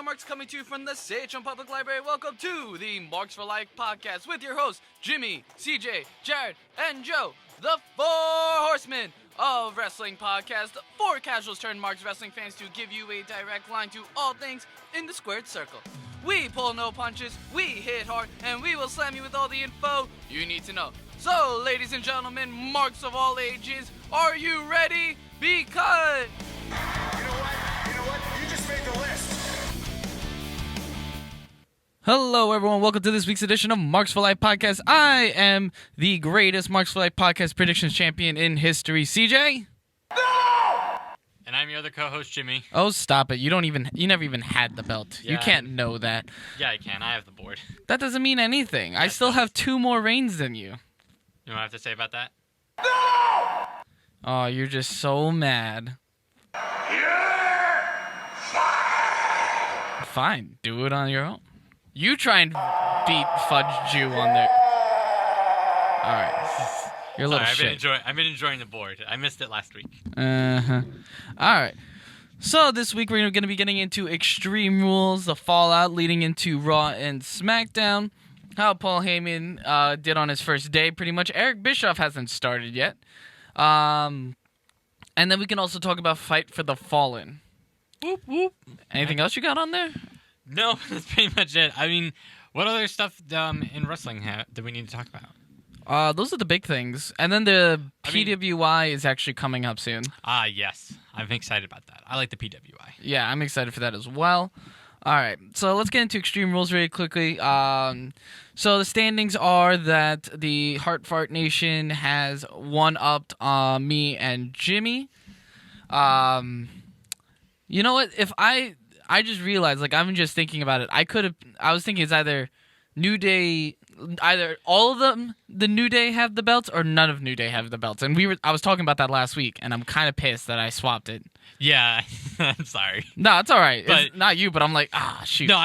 Marks coming to you from the CHM Public Library. Welcome to the Marks for Life podcast with your hosts, Jimmy, CJ, Jared, and Joe, the Four Horsemen of Wrestling Podcast. Four casuals turned Marks wrestling fans to give you a direct line to all things in the squared circle. We pull no punches, we hit hard, and we will slam you with all the info you need to know. So, ladies and gentlemen, Marks of all ages, are you ready? Because... You know what? You just made the list. Hello, everyone. Welcome to this week's edition of Marks for Life Podcast. I am the greatest Marks for Life Podcast predictions champion in history, CJ. No! And I'm your other co-host, Jimmy. Oh, stop it. You never even had the belt. Yeah. You can't know that. Yeah, I can. I have the board. That doesn't mean anything. I still have 2 more reigns than you. You know what I have to say about that? No! Oh, you're just so mad. You're fired! Fine. Do it on your own. You try and beat Fudge Jew on there. All right. You're a little shit. I've been enjoying the board. I missed it last week. Uh-huh. All right. So this week we're going to be getting into Extreme Rules, the fallout leading into Raw and Smackdown, how Paul Heyman did on his first day pretty much. Eric Bischoff hasn't started yet. And then we can also talk about Fight for the Fallen. Whoop, whoop. Anything else you got on there? No, that's pretty much it. I mean, what other stuff in wrestling do we need to talk about? Those are the big things. And then the PWI is actually coming up soon. Yes. I'm excited about that. I like the PWI. Yeah, I'm excited for that as well. All right, so let's get into Extreme Rules really quickly. So the standings are that the Heart Fart Nation has one-upped me and Jimmy. You know what? If I just realized, like, I'm just thinking about it. I was thinking it's either New Day, either all of them, the New Day have the belts, or none of New Day have the belts. And I was talking about that last week, and I'm kind of pissed that I swapped it. Yeah, I'm sorry. No, it's all right. But, it's not you, but I'm like, shoot. No,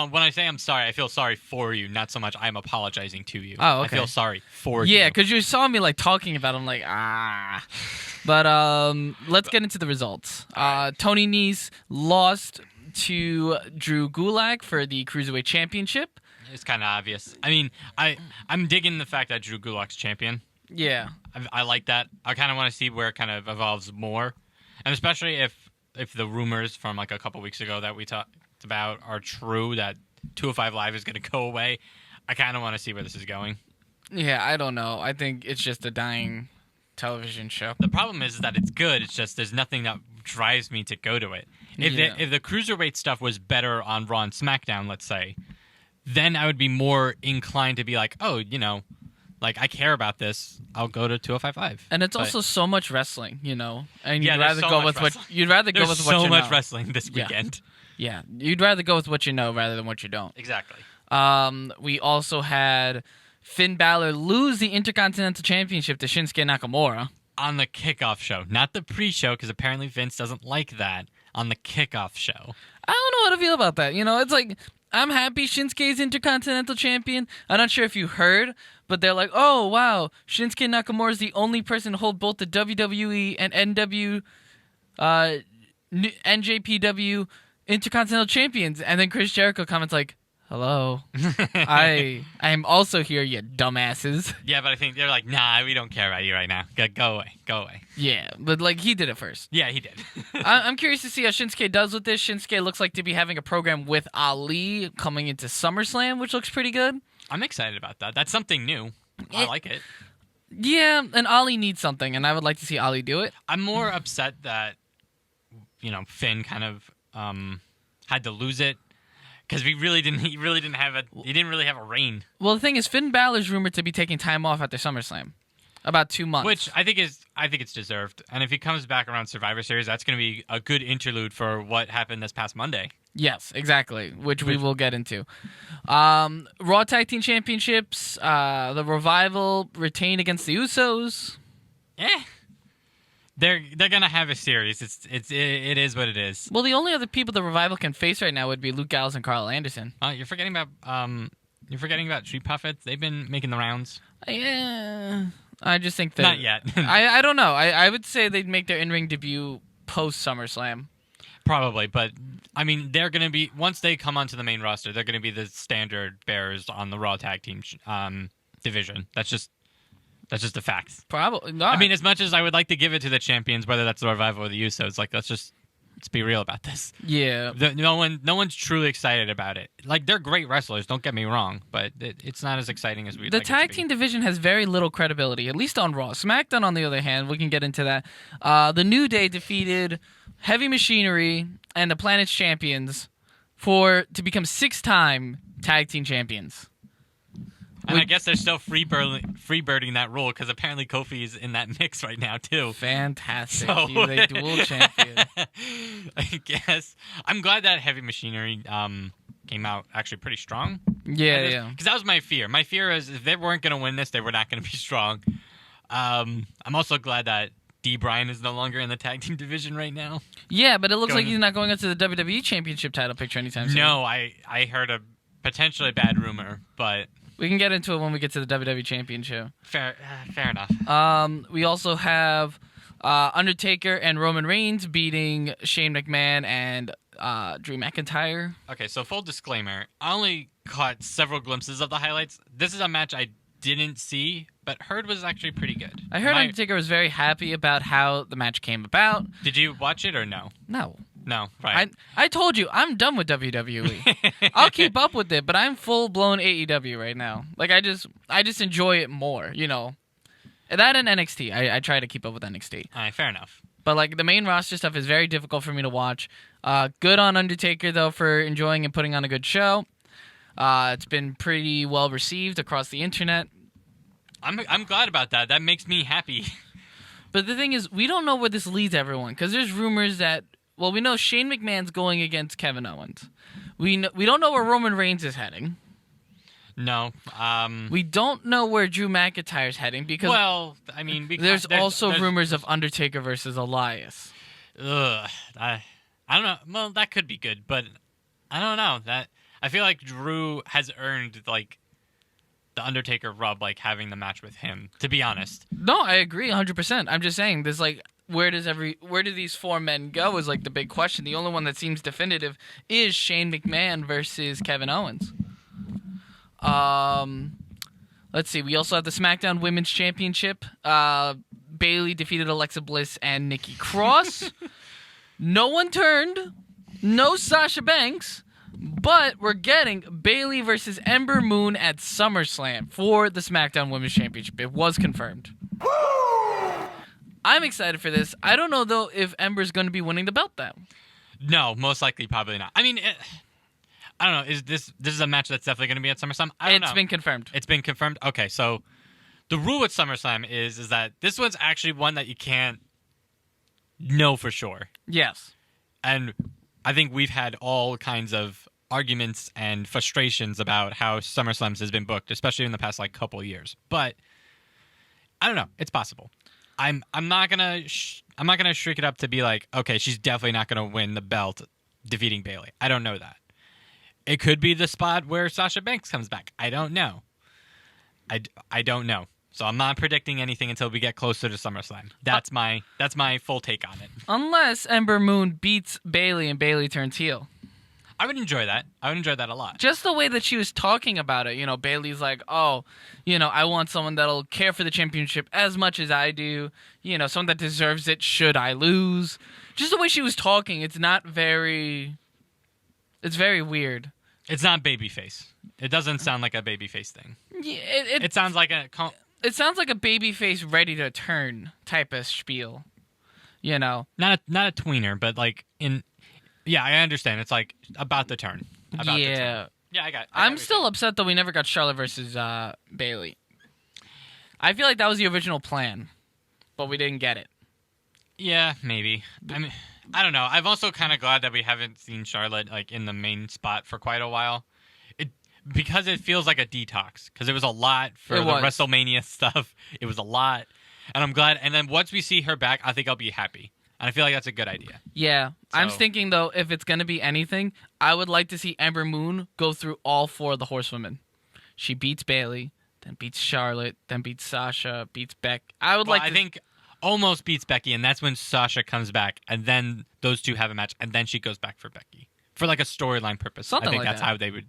when I say I'm sorry, I feel sorry for you, not so much I'm apologizing to you. Oh, okay. I feel sorry for you. Yeah, because you saw me, like, talking about it. I'm like, But let's get into the results. Tony Nese lost to Drew Gulak for the Cruiserweight Championship. It's kind of obvious. I mean, I'm digging the fact that Drew Gulak's champion. Yeah. I like that. I kind of want to see where it kind of evolves more. And especially if the rumors from like a couple weeks ago that we talked about are true, that 205 Live is going to go away, I kind of want to see where this is going. Yeah, I don't know. I think it's just a dying television show. The problem is that it's good. It's just there's nothing that drives me to go to it. If the Cruiserweight stuff was better on Raw and SmackDown, let's say, then I would be more inclined to be like, oh, you know, like, I care about this. I'll go to 205 Live. And it's also so much wrestling, you know. And Yeah, you'd rather go with what you know. There's so much wrestling this weekend. Yeah, you'd rather go with what you know rather than what you don't. Exactly. We also had Finn Balor lose the Intercontinental Championship to Shinsuke Nakamura On the kickoff show, not the pre-show, because apparently Vince doesn't like that. On the kickoff show. I don't know how to feel about that. You know, it's like, I'm happy Shinsuke's Intercontinental Champion. I'm not sure if you heard, but they're like, oh, wow, Shinsuke Nakamura is the only person to hold both the WWE and NJPW Intercontinental Champions. And then Chris Jericho comments like, hello, I am also here, you dumbasses. Yeah, but I think they're like, nah, we don't care about you right now. Go away. Yeah, but like, he did it first. Yeah, he did. I'm curious to see how Shinsuke does with this. Shinsuke looks like to be having a program with Ali coming into SummerSlam, which looks pretty good. I'm excited about that. That's something new. I like it. Yeah, and Ali needs something, and I would like to see Ali do it. I'm more upset that, you know, Finn kind of had to lose it. Because he didn't really have a reign. Well, the thing is, Finn Balor's rumored to be taking time off after SummerSlam, about 2 months. Which I think it's deserved. And if he comes back around Survivor Series, that's going to be a good interlude for what happened this past Monday. Yes, exactly, which we will get into. Raw Tag Team Championships, the Revival retained against the Usos. They're gonna have a series. It is what it is. Well, the only other people the Revival can face right now would be Luke Gallows and Carl Anderson. You're forgetting about Street Profits. They've been making the rounds. Yeah, I just think that not yet. I don't know. I would say they'd make their in-ring debut post SummerSlam. Probably, but I mean, they're going to be, once they come onto the main roster, they're going to be the standard bearers on the Raw Tag Team division. That's just a fact. Probably not. I mean, as much as I would like to give it to the champions, whether that's the Revival or the Usos, like, let's be real about this. Yeah. No one's truly excited about it. Like, they're great wrestlers, don't get me wrong, but it's not as exciting as we'd The like it tag to be. team division has very little credibility, at least on Raw. SmackDown, on the other hand, we can get into that. The New Day defeated Heavy Machinery and the Planet's champions to become 6-time tag team champions. And I guess they're still freebirding that rule because apparently Kofi is in that mix right now too. Fantastic. So- He's a dual champion. I guess I'm glad that Heavy Machinery came out actually pretty strong. Yeah. Because that was my fear. My fear is if they weren't going to win this, they were not going to be strong. I'm also glad that D. Bryan is no longer in the tag team division right now. Yeah, but it looks like he's not going up to the WWE Championship title picture anytime soon. No, I heard a potentially bad rumor, but We can get into it when we get to the WWE Championship. fair enough. We also have Undertaker and Roman Reigns beating Shane McMahon and Drew McIntyre. Okay, so full disclaimer, I only caught several glimpses of the highlights. This is a match I didn't see, but heard was actually pretty good. I heard Undertaker was very happy about how the match came about. Did you watch it or no? No. No, right. I told you, I'm done with WWE. I'll keep up with it, but I'm full-blown AEW right now. Like, I just enjoy it more, you know. That and NXT. I try to keep up with NXT. All right, fair enough. But, like, the main roster stuff is very difficult for me to watch. Good on Undertaker, though, for enjoying and putting on a good show. It's been pretty well received across the internet. I'm glad about that. That makes me happy. But the thing is, we don't know where this leads everyone, because there's rumors that, well, we know Shane McMahon's going against Kevin Owens. We don't know where Roman Reigns is heading. No. We don't know where Drew McIntyre's heading, because there's also rumors of Undertaker versus Elias. Ugh. I don't know. Well, that could be good, but I don't know. I feel like Drew has earned, like, the Undertaker rub, like, having the match with him, to be honest. No, I agree 100%. I'm just saying, there's, like, where do these four men go is, like, the big question. The only one that seems definitive is Shane McMahon versus Kevin Owens. Let's see. We also have the SmackDown Women's Championship. Bayley defeated Alexa Bliss and Nikki Cross. No one turned. No Sasha Banks. But we're getting Bayley versus Ember Moon at SummerSlam for the SmackDown Women's Championship. It was confirmed. I'm excited for this. I don't know, though, if Ember's going to be winning the belt, though. No, most likely probably not. I mean, I don't know. Is this is a match that's definitely going to be at SummerSlam? I don't know. It's been confirmed. It's been confirmed? Okay, so the rule with SummerSlam is that this one's actually one that you can't know for sure. Yes. And I think we've had all kinds of arguments and frustrations about how SummerSlams has been booked, especially in the past like couple years. But I don't know. It's possible. I'm not gonna shriek it up to be like, okay, she's definitely not gonna win the belt defeating Bayley. I don't know that. It could be the spot where Sasha Banks comes back. I don't know. I don't know. So I'm not predicting anything until we get closer to SummerSlam. That's my full take on it. Unless Ember Moon beats Bayley and Bayley turns heel. I would enjoy that. I would enjoy that a lot. Just the way that she was talking about it. You know, Bayley's like, oh, you know, I want someone that'll care for the championship as much as I do. You know, someone that deserves it should I lose. Just the way she was talking, it's very weird. It's not babyface. It doesn't sound like a babyface thing. Yeah, it sounds like a... It sounds like a babyface ready to turn type of spiel. You know? Not a tweener, but like in... Yeah, I understand. It's like about the turn. Yeah, I got I'm still upset that we never got Charlotte versus Bayley. I feel like that was the original plan, but we didn't get it. Yeah, maybe. I mean, I don't know. I'm also kind of glad that we haven't seen Charlotte like in the main spot for quite a while. Because it feels like a detox. Because it was a lot for the WrestleMania stuff. It was a lot, and I'm glad. And then once we see her back, I think I'll be happy. And I feel like that's a good idea. Yeah. So. I'm thinking, though, if it's going to be anything, I would like to see Ember Moon go through all four of the horsewomen. She beats Bayley, then beats Charlotte, then beats Sasha, beats Beck. I think almost beats Becky, and that's when Sasha comes back, and then those two have a match, and then she goes back for Becky. for like a storyline purpose. Something I think like that's that. how they would.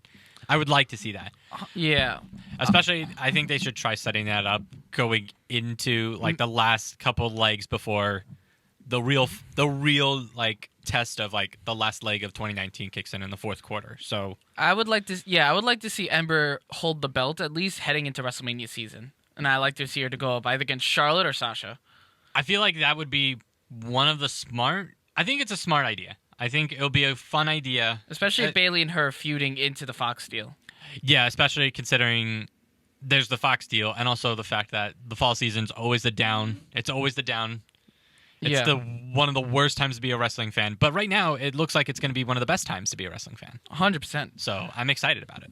I would like to see that. Yeah. Especially, I think they should try setting that up going into like the last couple legs before the real like test of like the last leg of 2019 kicks in the fourth quarter. So I would like to see Ember hold the belt at least heading into WrestleMania season, and I like to see her to go up either against Charlotte or Sasha. I feel like that would be one of the smart. I think it's a smart idea. I think it'll be a fun idea, Especially if Bayley and her feuding into the Fox deal. Yeah, especially considering there's the Fox deal, and also the fact that the fall season's always the down. It's always the down. It's one of the worst times to be a wrestling fan. But right now, it looks like it's going to be one of the best times to be a wrestling fan. 100%. So I'm excited about it.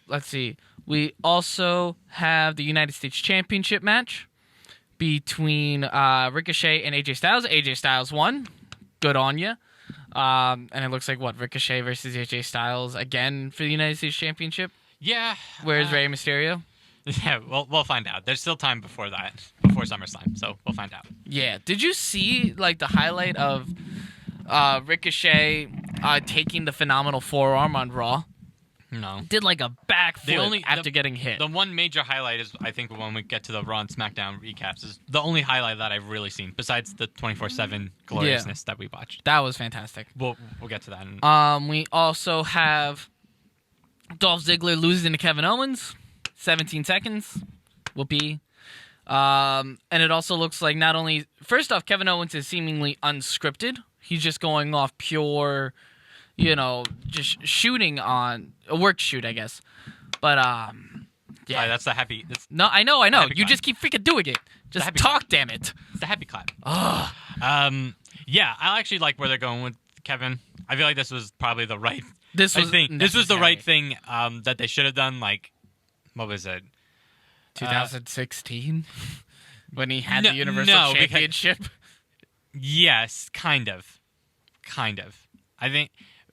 Let's see. We also have the United States Championship match between Ricochet and AJ Styles. AJ Styles won. Good on you. And it looks like, Ricochet versus AJ Styles again for the United States Championship? Yeah. Where's Rey Mysterio? Yeah, we'll find out. There's still time before that, before SummerSlam, so we'll find out. Yeah. Did you see, like, the highlight of Ricochet taking the phenomenal forearm on Raw? No. Did, like, a backflip after getting hit. The one major highlight is, I think, when we get to the Raw and SmackDown recaps, is the only highlight that I've really seen, besides the 24/7 gloriousness that we watched. That was fantastic. We'll get to that. We also have Dolph Ziggler losing to Kevin Owens. 17 seconds. Whoopee. And it also looks like not only... First off, Kevin Owens is seemingly unscripted. He's just going off pure, just shooting on... A work shoot, I guess. But, yeah. Sorry, that's the happy... No, I know. You clap. just keep freaking doing it. Just talk, clap. damn it. It's the happy clap. Ugh. Yeah, I actually like where they're going with Kevin. I feel like this was probably the right... This was the right thing that they should have done, like... What was it? 2016? When he had the Universal Championship? Yes, kind of. I think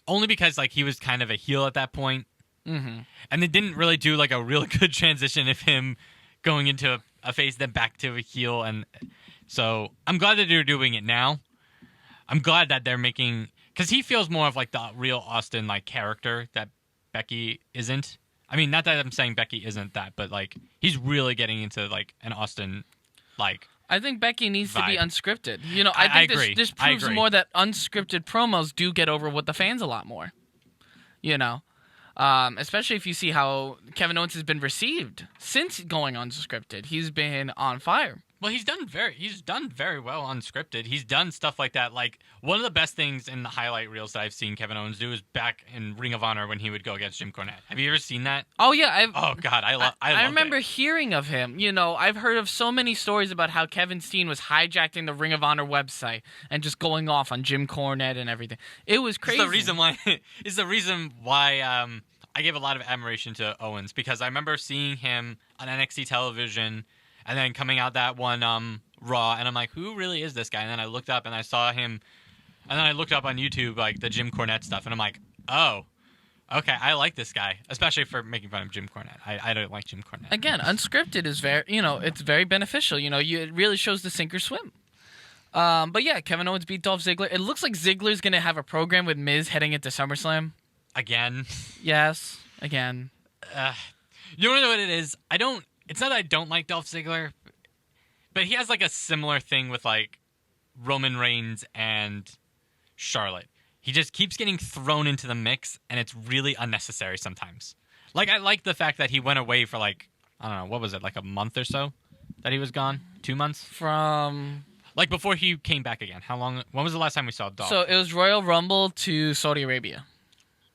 only because like he was kind of a heel at that point. Mm-hmm. And they didn't really do like a really good transition of him going into a face, then back to a heel. And so I'm glad that they're doing it now. I'm glad that they're making... Because he feels more of like the real Austin like character that Becky isn't. I mean, not that I'm saying Becky isn't that, but like he's really getting into like an Austin like. I think Becky needs to be vibe. unscripted. I think agree. this proves more that unscripted promos do get over with the fans a lot more. Especially if you see how Kevin Owens has been received since going unscripted. He's been on fire. Well, he's done very well unscripted. He's done stuff like that. Like one of the best things in the highlight reels that I've seen Kevin Owens do is back in Ring of Honor when he would go against Jim Cornette. Have you ever seen that? Oh yeah, oh God, I remember hearing of him. I've heard of so many stories about how Kevin Steen was hijacking the Ring of Honor website and just going off on Jim Cornette and everything. It was crazy. It's the reason why I gave a lot of admiration to Owens, because I remember seeing him on NXT television. And then coming out that one Raw, and I'm like, who really is this guy? And then I looked up and I saw him, and then I looked up on YouTube like the Jim Cornette stuff, and I'm like, oh, okay, I like this guy, especially for making fun of Jim Cornette. I don't like Jim Cornette. Again, unscripted is very, it's very beneficial. It really shows the sink or swim. But yeah, Kevin Owens beat Dolph Ziggler. It looks like Ziggler's gonna have a program with Miz heading into SummerSlam. Again. Yes, again. You wanna know what it is? It's not that I don't like Dolph Ziggler, but he has like a similar thing with like Roman Reigns and Charlotte. He just keeps getting thrown into the mix, and it's really unnecessary sometimes. Like I like the fact that he went away for like, I don't know, what was it, like a month or so that he was gone? 2 months? From... Like before he came back again. How long? When was the last time we saw Dolph? So it was Royal Rumble to Saudi Arabia.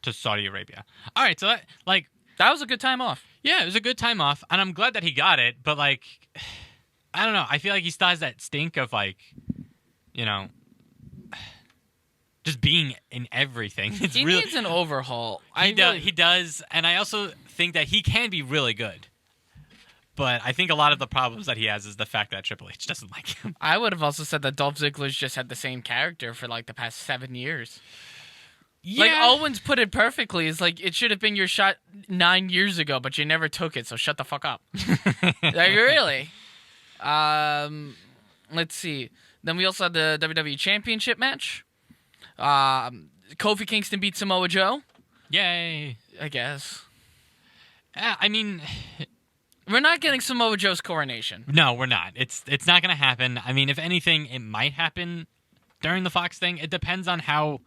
To Saudi Arabia. All right, so that, like... That was a good time off. Yeah, it was a good time off, and I'm glad that he got it, but, like, I don't know. I feel like he still has that stink of, like, just being in everything. He needs an overhaul. He does, and I also think that he can be really good. But I think a lot of the problems that he has is the fact that Triple H doesn't like him. I would have also said that Dolph Ziggler's just had the same character for, like, the past 7 years. Yeah. Like, Owens put it perfectly. It's like, it should have been your shot 9 years ago, but you never took it, so shut the fuck up. Like, really? Let's see. Then we also had the WWE Championship match. Kofi Kingston beat Samoa Joe. Yay! I guess. I mean, we're not getting Samoa Joe's coronation. No, we're not. It's not going to happen. I mean, if anything, it might happen during the Fox thing. It depends on how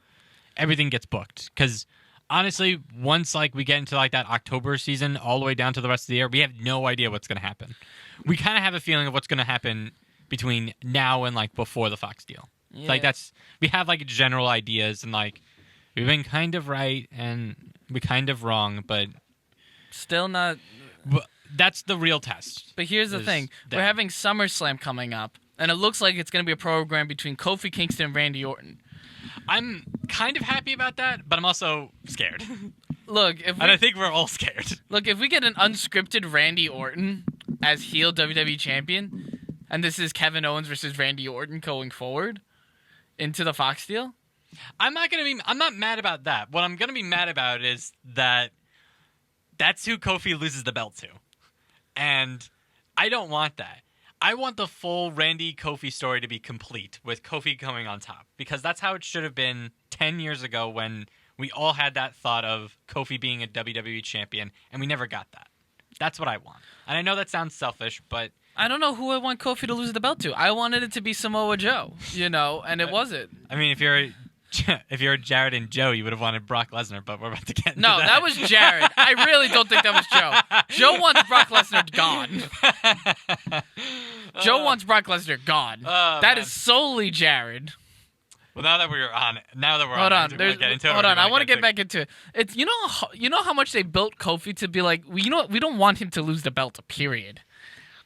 everything gets booked. Because honestly, once we get into that October season all the way down to the rest of the year, we have no idea what's going to happen. We kind of have a feeling of what's going to happen between now and before the Fox deal. Yeah. We have general ideas, and we've been kind of right and we kind of wrong, but still not. That's the real test. But here's the thing: we're having SummerSlam coming up, and it looks like it's going to be a program between Kofi Kingston and Randy Orton. I'm kind of happy about that, but I'm also scared. Look, I think we're all scared. Look, if we get an unscripted Randy Orton as heel WWE champion, and this is Kevin Owens versus Randy Orton going forward into the Fox deal, I'm not mad about that. What I'm gonna be mad about is that's who Kofi loses the belt to, and I don't want that. I want the full Randy Kofi story to be complete with Kofi coming on top, because that's how it should have been 10 years ago when we all had that thought of Kofi being a WWE champion, and we never got that. That's what I want. And I know that sounds selfish, but I don't know who I want Kofi to lose the belt to. I wanted it to be Samoa Joe, and it wasn't. I mean, if you're Jared and Joe, you would have wanted Brock Lesnar, but we're about to get into No, that was Jared. I really don't think that was Joe. Joe wants Brock Lesnar gone. Joe wants Brock Lesnar gone. That is solely Jared. Well, now that we're on, hold on. Get into it. Hold on, I want to get back into it. It's you know how much they built Kofi to be like, we don't want him to lose the belt. Period.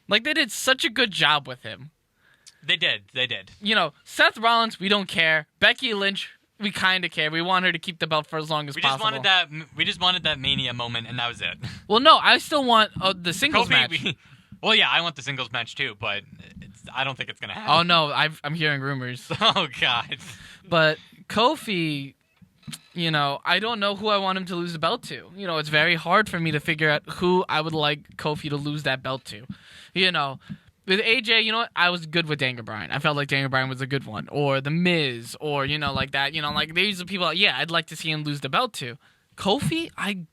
They did such a good job with him. They did. Seth Rollins, we don't care. Becky Lynch, we kind of care. We want her to keep the belt for as long as possible. We just wanted that Mania moment, and that was it. Well, no, I still want the singles match. Well, yeah, I want the singles match too, but I don't think it's gonna happen. Oh no, I'm hearing rumors. Oh God. But Kofi, I don't know who I want him to lose the belt to. It's very hard for me to figure out who I would like Kofi to lose that belt to. With AJ, I was good with Daniel Bryan. I felt like Daniel Bryan was a good one. Or The Miz, or, like that. These are people, I'd like to see him lose the belt to. Kofi, I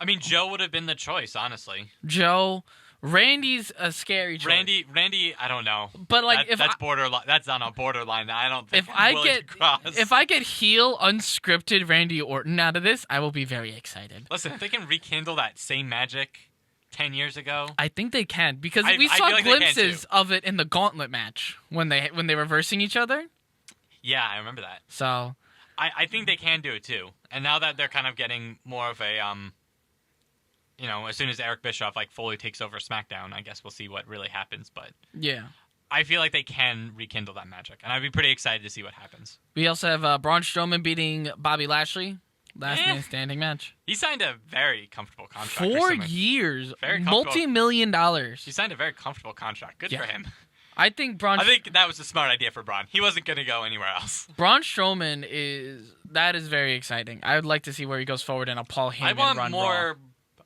mean, Joe would have been the choice, honestly. Joe. Randy's a scary choice. Randy, I don't know. But that's borderline. That's on a borderline. I don't think if I get heel unscripted Randy Orton out of this, I will be very excited. Listen, if they can rekindle that same magic 10 years ago, I think they can, because we saw glimpses of it in the Gauntlet match when they were versing each other. Yeah, I remember that. So I think they can do it too. And now that they're kind of getting more of a as soon as Eric Bischoff fully takes over SmackDown, I guess we'll see what really happens. But yeah, I feel like they can rekindle that magic, and I'd be pretty excited to see what happens. We also have Braun Strowman beating Bobby Lashley. Last man standing match. He signed a very comfortable contract. 4 years. $multi-million. He signed a very comfortable contract. Good for him. I think that was a smart idea for Braun. He wasn't going to go anywhere else. Braun Strowman is very exciting. I would like to see where he goes forward in a Paul Heyman run. I want more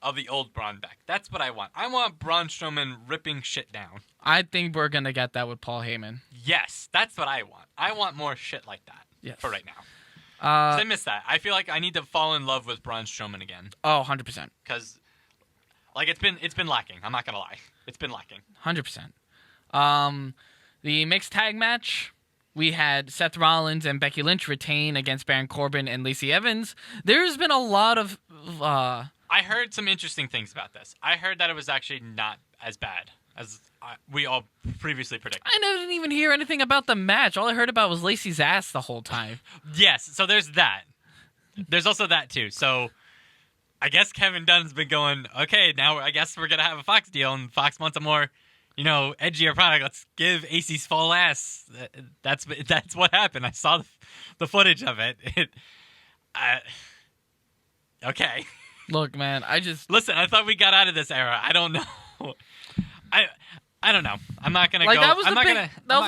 of the old Braun back. That's what I want. I want Braun Strowman ripping shit down. I think we're going to get that with Paul Heyman. Yes, that's what I want. I want more shit like that for right now. 'Cause I miss that. I feel like I need to fall in love with Braun Strowman again. Oh, 100%. Because it's been lacking. I'm not going to lie. It's been lacking. 100%. The mixed tag match, we had Seth Rollins and Becky Lynch retain against Baron Corbin and Lacey Evans. There's been a lot of I heard some interesting things about this. I heard that it was actually not as bad as we all previously predicted. I didn't even hear anything about the match. All I heard about was Lacey's ass the whole time. Yes, so there's that. There's also that, too. So I guess Kevin Dunn's been going, okay, now I guess we're going to have a Fox deal, and Fox wants a more, edgier product. Let's give AC's full ass. That's what happened. I saw the footage of it. Okay. Look, man, Listen, I thought we got out of this era. I don't know. I don't know. I'm not gonna go. That was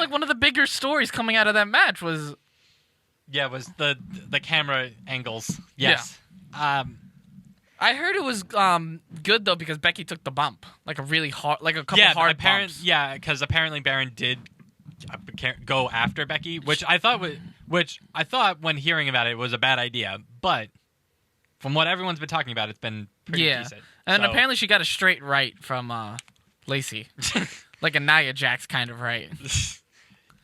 like one of the bigger stories coming out of that match was. Yeah, was the camera angles. Yes. Yeah. I heard it was good though because Becky took the bump, like a really hard, like a couple hard bumps. Yeah, because apparently Baron did go after Becky, which I thought which I thought when hearing about it was a bad idea, but from what everyone's been talking about, it's been pretty decent. And apparently she got a straight right from Lacey. Like a Nia Jax kind of right.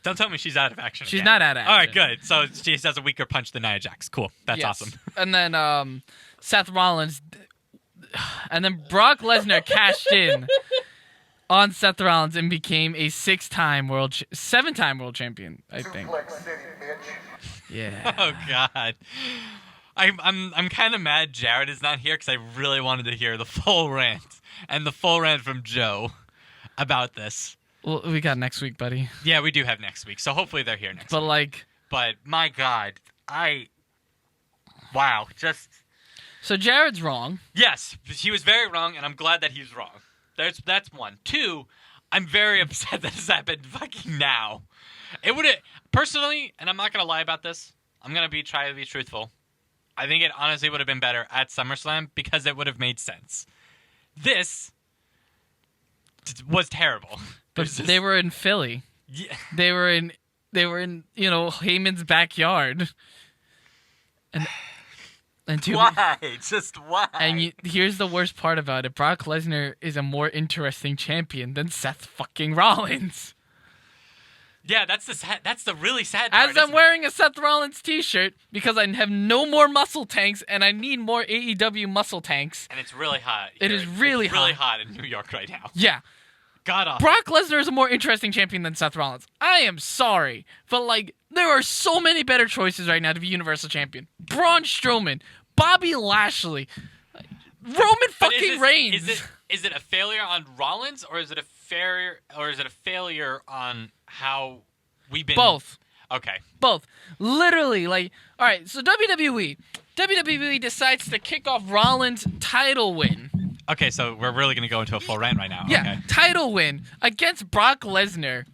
Don't tell me she's out of action. She's again. not out of action. All right, good. So she has a weaker punch than Nia Jax. Cool. That's awesome. And then Seth Rollins, and then Brock Lesnar cashed in on Seth Rollins and became a 7-time world champion, I think. Yeah. Oh God. I'm kind of mad Jared is not here because I really wanted to hear the full rant and the full rant from Joe about this. Well, we got next week, buddy. Yeah, we do have next week, so hopefully they're here next week. But my God, wow, just. So Jared's wrong. Yes, he was very wrong, and I'm glad that he's wrong. That's one. Two, I'm very upset that this happened fucking now. It would have personally, and I'm not gonna lie about this. I'm gonna try to be truthful. I think it honestly would have been better at SummerSlam because it would have made sense. This was terrible. But they were in Philly. Yeah. They were in Heyman's backyard. And why? Just why? And here's the worst part about it. Brock Lesnar is a more interesting champion than Seth fucking Rollins. Yeah, that's the really sad part. As I'm wearing a Seth Rollins t-shirt because I have no more muscle tanks and I need more AEW muscle tanks. And it's really hot. It is really hot. Really hot in New York right now. Yeah. God awful. Brock Lesnar is a more interesting champion than Seth Rollins. I am sorry, but there are so many better choices right now to be Universal Champion. Braun Strowman, Bobby Lashley, Roman fucking Reigns. Is it a failure on Rollins or is it a failure on how we've been? Both. Okay. Both. Literally, all right, so WWE decides to kick off Rollins' title win. Okay, so we're really going to go into a full rant right now. Yeah, okay. Title win against Brock Lesnar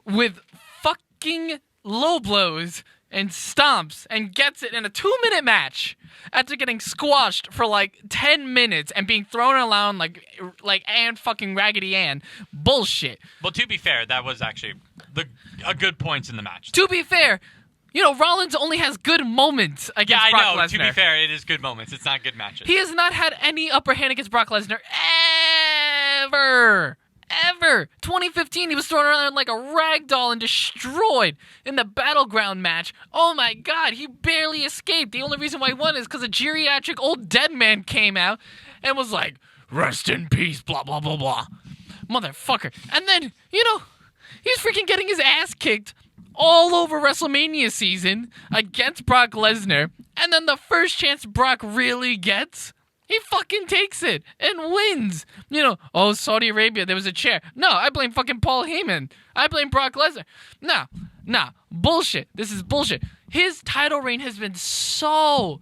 with fucking low blows and stomps and gets it in a 2-minute match after getting squashed for 10 minutes and being thrown around like Ann fucking Raggedy Ann. Bullshit. Well, to be fair, that was actually a good points in the match. To be fair, Rollins only has good moments against Brock Lesnar. Yeah, I know. To be fair, it is good moments. It's not good matches. He has not had any upper hand against Brock Lesnar ever. 2015, he was thrown around like a rag doll and destroyed in the Battleground match. Oh my God, he barely escaped. The only reason why he won is because a geriatric old dead man came out and was like, "Rest in peace, blah, blah, blah, blah." Motherfucker. And then, he's freaking getting his ass kicked all over WrestleMania season against Brock Lesnar, and then the first chance Brock really gets, he fucking takes it and wins. Saudi Arabia, there was a chair. No, I blame fucking Paul Heyman. I blame Brock Lesnar. Nah, bullshit. This is bullshit. His title reign has been so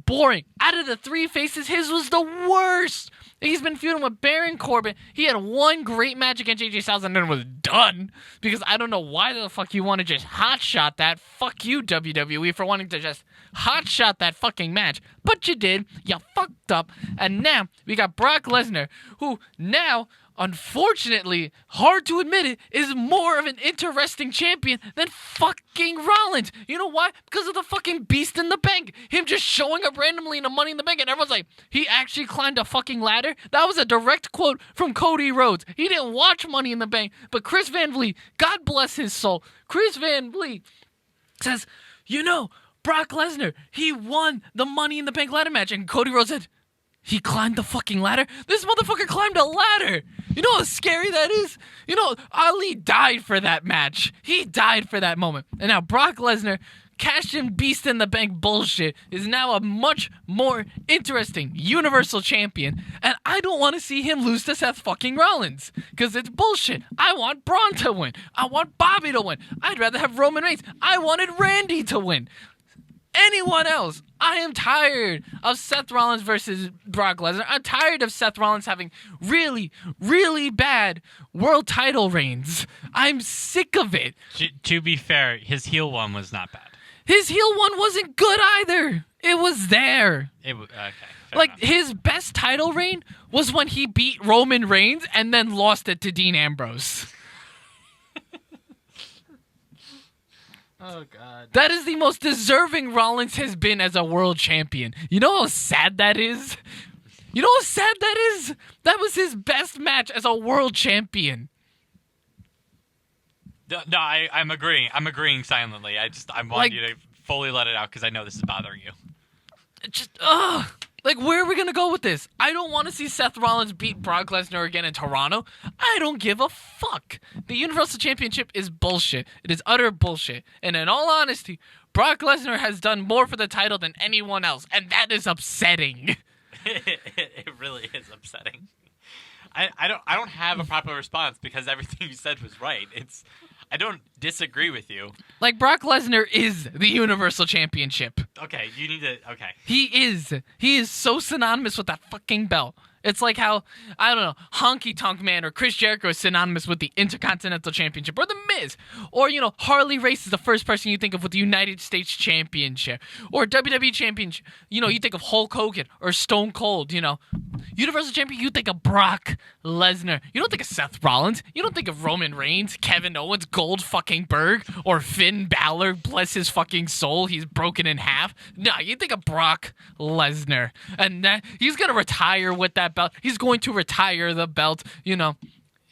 boring. Out of the 3 faces, his was the worst. He's been feuding with Baron Corbin. He had one great match against AJ Styles and then was done. Because I don't know why the fuck you want to just hotshot that. Fuck you, WWE, for wanting to just hotshot that fucking match. But you did. You fucked up. And now we got Brock Lesnar, who now, unfortunately, hard to admit it, is more of an interesting champion than fucking Rollins. You know why? Because of the fucking Beast in the Bank. Him just showing up randomly in a Money in the Bank, and everyone's like, he actually climbed a fucking ladder? That was a direct quote from Cody Rhodes. He didn't watch Money in the Bank, but Chris Van Vliet, God bless his soul, Chris Van Vliet says, Brock Lesnar, he won the Money in the Bank ladder match, and Cody Rhodes said, he climbed the fucking ladder? This motherfucker climbed a ladder. You know how scary that is? Ali died for that match. He died for that moment. And now Brock Lesnar, cashed in Beast in the Bank bullshit, is now a much more interesting Universal Champion. And I don't want to see him lose to Seth fucking Rollins. Because it's bullshit. I want Braun to win. I want Bobby to win. I'd rather have Roman Reigns. I wanted Randy to win. Anyone else. I am tired of Seth Rollins versus Brock Lesnar. I'm tired of Seth Rollins having really, really bad world title reigns. I'm sick of it. To be fair, his heel one was not bad. His heel one wasn't good either. It was there. Okay. His best title reign was when he beat Roman Reigns and then lost it to Dean Ambrose. Oh, God. That is the most deserving Rollins has been as a world champion. You know how sad that is? You know how sad that is? That was his best match as a world champion. No, I'm agreeing. I'm agreeing silently. I want you to fully let it out because I know this is bothering you. Like, where are we going to go with this? I don't want to see Seth Rollins beat Brock Lesnar again in Toronto. I don't give a fuck. The Universal Championship is bullshit. It is utter bullshit. And in all honesty, Brock Lesnar has done more for the title than anyone else, and that is upsetting. It really is upsetting. I don't have a proper response because everything you said was right. I don't disagree with you. Like, Brock Lesnar is the Universal Championship. Okay, you need to... Okay. He is so synonymous with that fucking belt. It's like how, I don't know, Honky Tonk Man or Chris Jericho is synonymous with the Intercontinental Championship, or The Miz, or, Harley Race is the first person you think of with the United States Championship, or WWE Championship. You think of Hulk Hogan or Stone Cold, Universal Champion, you think of Brock Lesnar. You don't think of Seth Rollins. You don't think of Roman Reigns, Kevin Owens, Goldberg, or Finn Balor, bless his fucking soul, he's broken in half. No, you think of Brock Lesnar. And he's going to retire with that belt. He's going to retire the belt, It's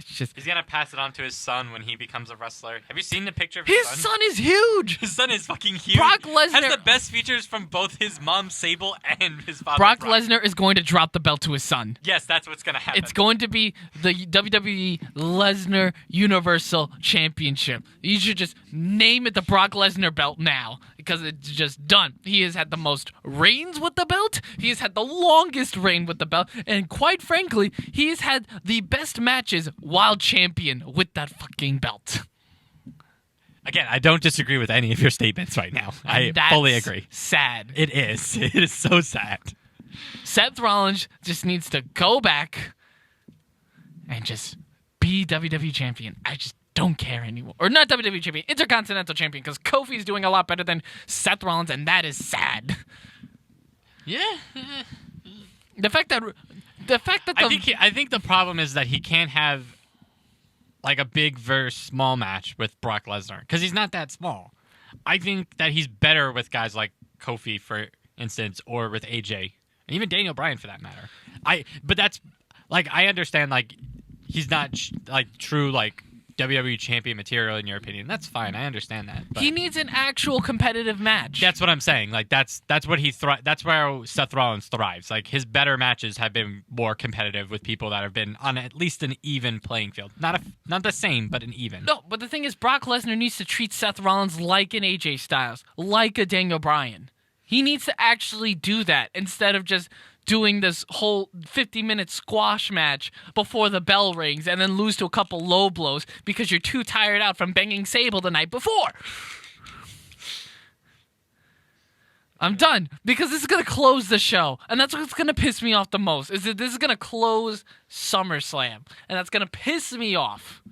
just... He's going to pass it on to his son when he becomes a wrestler. Have you seen the picture of his son? His son is huge! His son is fucking huge. Brock Lesnar... has the best features from both his mom, Sable, and his father, Brock Lesnar is going to drop the belt to his son. Yes, that's what's going to happen. It's going to be the WWE Lesnar Universal Championship. You should just name it the Brock Lesnar belt now, because it's just done. He has had the most reigns with the belt. He has had the longest reign with the belt. And quite frankly, he has had the best matches while champion with that fucking belt. Again, I don't disagree with any of your statements right now. I fully agree. Sad. It is. It is so sad. Seth Rollins just needs to go back and just be WWE champion. I just don't care anymore. Or not WWE champion, Intercontinental champion, because Kofi's doing a lot better than Seth Rollins, and that is sad. Yeah. The fact that I think the problem is that he can't have like a big versus small match with Brock Lesnar because he's not that small. I think that he's better with guys like Kofi, for instance, or with AJ, and even Daniel Bryan for that matter. But that's like, I understand like he's not like true like WWE champion material in your opinion. That's fine. I understand that. But he needs an actual competitive match. that's what I'm saying. Like that's what that's where Seth Rollins thrives. Like his better matches have been more competitive with people that have been on at least an even playing field. Not the same, but an even. No, but the thing is, Brock Lesnar needs to treat Seth Rollins like an AJ Styles, like a Daniel Bryan. He needs to actually do that instead of just doing this whole 50-minute squash match before the bell rings and then lose to a couple low blows because you're too tired out from banging Sable the night before. I'm done, because this is going to close the show, and that's what's going to piss me off the most, is that this is going to close SummerSlam, and that's going to piss me off.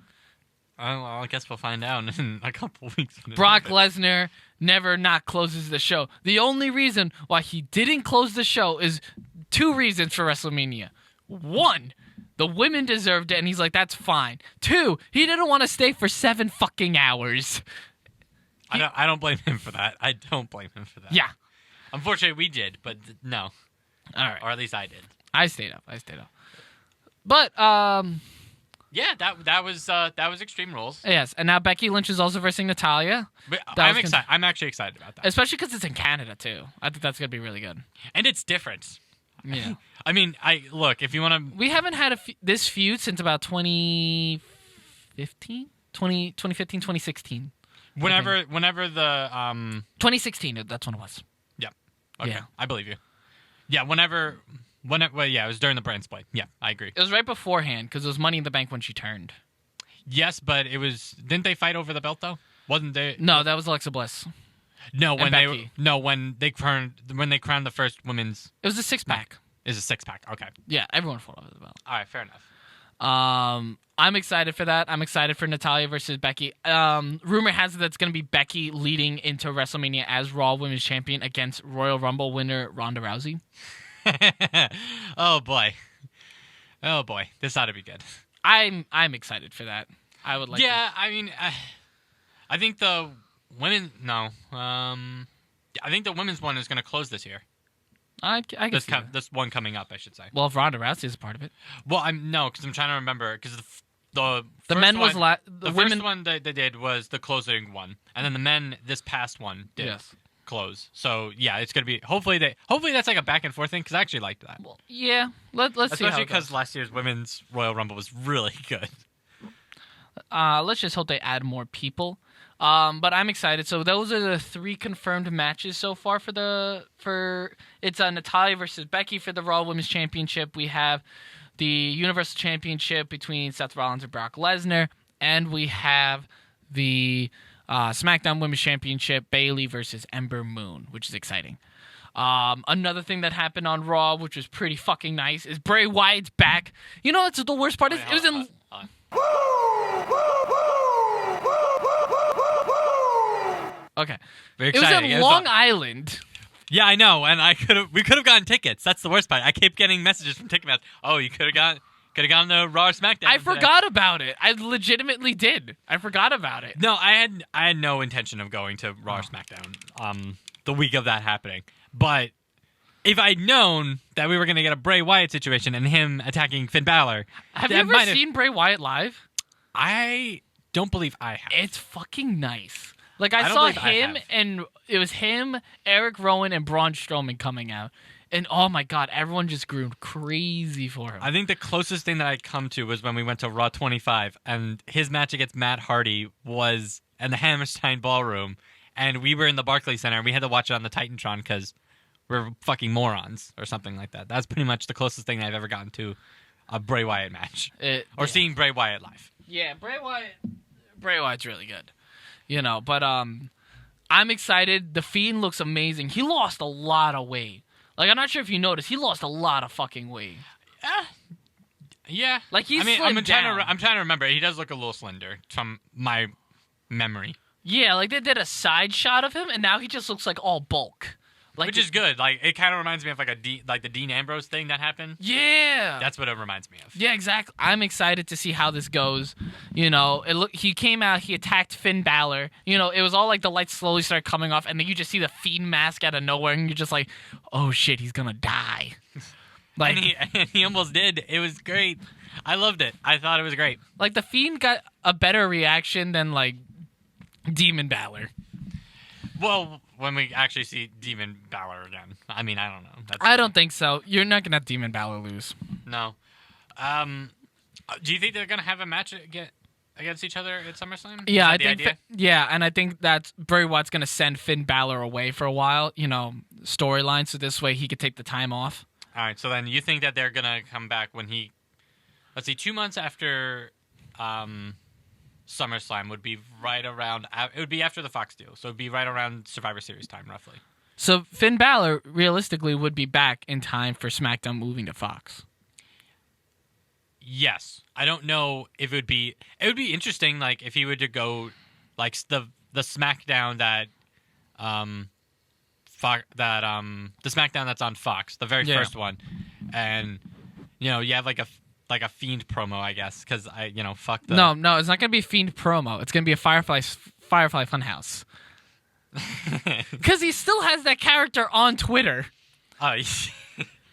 Well, I guess we'll find out in a couple weeks. Brock Lesnar never not closes the show. The only reason why he didn't close the show is 2 reasons for WrestleMania. 1, the women deserved it, and he's like, that's fine. 2, he didn't want to stay for 7 fucking hours. I don't blame him for that. I don't blame him for that. Yeah. Unfortunately, we did, but no. All right. Or at least I did. I stayed up. But, yeah, that was Extreme Rules. yes, and now Becky Lynch is also versing Natalya. But I'm excited. I'm actually excited about that. Especially because it's in Canada, too. I think that's going to be really good. And it's different. Yeah. I mean, look, if you want to... We haven't had this feud since about 2015? 2016. Whenever the... 2016, that's when it was. Yeah. Okay, Yeah. I believe you. Yeah, whenever well, yeah, it was during the brand split. Yeah, I agree. It was right beforehand, because it was Money in the Bank when she turned. Yes, but it was... Didn't they fight over the belt, though? Wasn't they... No, that was Alexa Bliss. No, when Becky. when they crowned the first women's... It was a 6-pack. Is a 6-pack. Okay. Yeah, everyone fought over the belt. All right, fair enough. I'm excited for that. I'm excited for Natalya versus Becky. Rumor has it that it's going to be Becky leading into WrestleMania as Raw Women's Champion against Royal Rumble winner Ronda Rousey. Oh boy, this ought to be good. I'm excited for that. I would like. Yeah, I mean, I think the Women, no. I think the women's one is going to close this year. I can see that. This one coming up, I should say. Well, if Ronda Rousey is a part of it. Well, because I'm trying to remember because the men one, was the women first one they did was the closing one, and then the men this past one did close. So yeah, it's gonna be hopefully that's like a back and forth thing because I actually liked that. Well, yeah, let's see. Especially because last year's women's Royal Rumble was really good. Let's just hope they add more people. But I'm excited. So those are the 3 confirmed matches so far it's Natalya versus Becky for the Raw Women's Championship. We have the Universal Championship between Seth Rollins and Brock Lesnar, and we have the SmackDown Women's Championship, Bayley versus Ember Moon, which is exciting. Another thing that happened on Raw, which was pretty fucking nice, is Bray Wyatt's back. You know what's the worst part? It was in. Okay. It was in Long Island. Yeah, I know, and we could have gotten tickets. That's the worst part. I kept getting messages from Ticketmaster. Oh, you could have gone to Raw or SmackDown. I forgot about it. I legitimately did. I forgot about it. No, I had no intention of going to Raw or SmackDown the week of that happening. But if I'd known that we were going to get a Bray Wyatt situation and him attacking Finn Balor, have you ever seen Bray Wyatt live? I don't believe I have. It's fucking nice. Like, I saw him, and it was him, Eric Rowan, and Braun Strowman coming out. And, oh, my God, everyone just grew crazy for him. I think the closest thing that I come to was when we went to Raw 25, and his match against Matt Hardy was in the Hammerstein Ballroom, and we were in the Barclays Center, and we had to watch it on the Titantron because we're fucking morons or something like that. That's pretty much the closest thing I've ever gotten to a Bray Wyatt match. Seeing Bray Wyatt live. Yeah, Bray Wyatt's really good. But I'm excited. The Fiend looks amazing. He lost a lot of weight. Like, I'm not sure if you noticed, he lost a lot of fucking weight. Yeah. Like, he's slimmed down. I'm trying to remember. He does look a little slender from my memory. Yeah, like, they did a side shot of him, and now he just looks like all bulk. Like, which is good. Like, it kind of reminds me of like the Dean Ambrose thing that happened. Yeah, that's what it reminds me of. Yeah, exactly. I'm excited to see how this goes. He came out, he attacked Finn Balor. It was all like the lights slowly start coming off, and then you just see the Fiend mask out of nowhere, and you're just like, oh shit, he's gonna die. Like, and he almost did. It was great. I loved it. I thought it was great. Like, the Fiend got a better reaction than like Demon Balor. Well, when we actually see Demon Balor again. I mean, I don't know. I don't think so. You're not going to have Demon Balor lose. No. Do you think they're going to have a match against each other at SummerSlam? Yeah, I think. And I think that Bray Wyatt's going to send Finn Balor away for a while, storyline, so this way he could take the time off. All right, so then you think that they're going to come back when let's see, 2 months after SummerSlam would be right around. It would be after the Fox deal, so it'd be right around Survivor Series time, roughly. So Finn Balor realistically would be back in time for SmackDown moving to Fox. Yes, I don't know if it would be. It would be interesting, like if he were to go, like the SmackDown the SmackDown that's on Fox, the very first one, and you have like a Fiend promo, I guess, because fuck the... No, it's not going to be a Fiend promo. It's going to be a Firefly Funhouse. Because he still has that character on Twitter. Oh,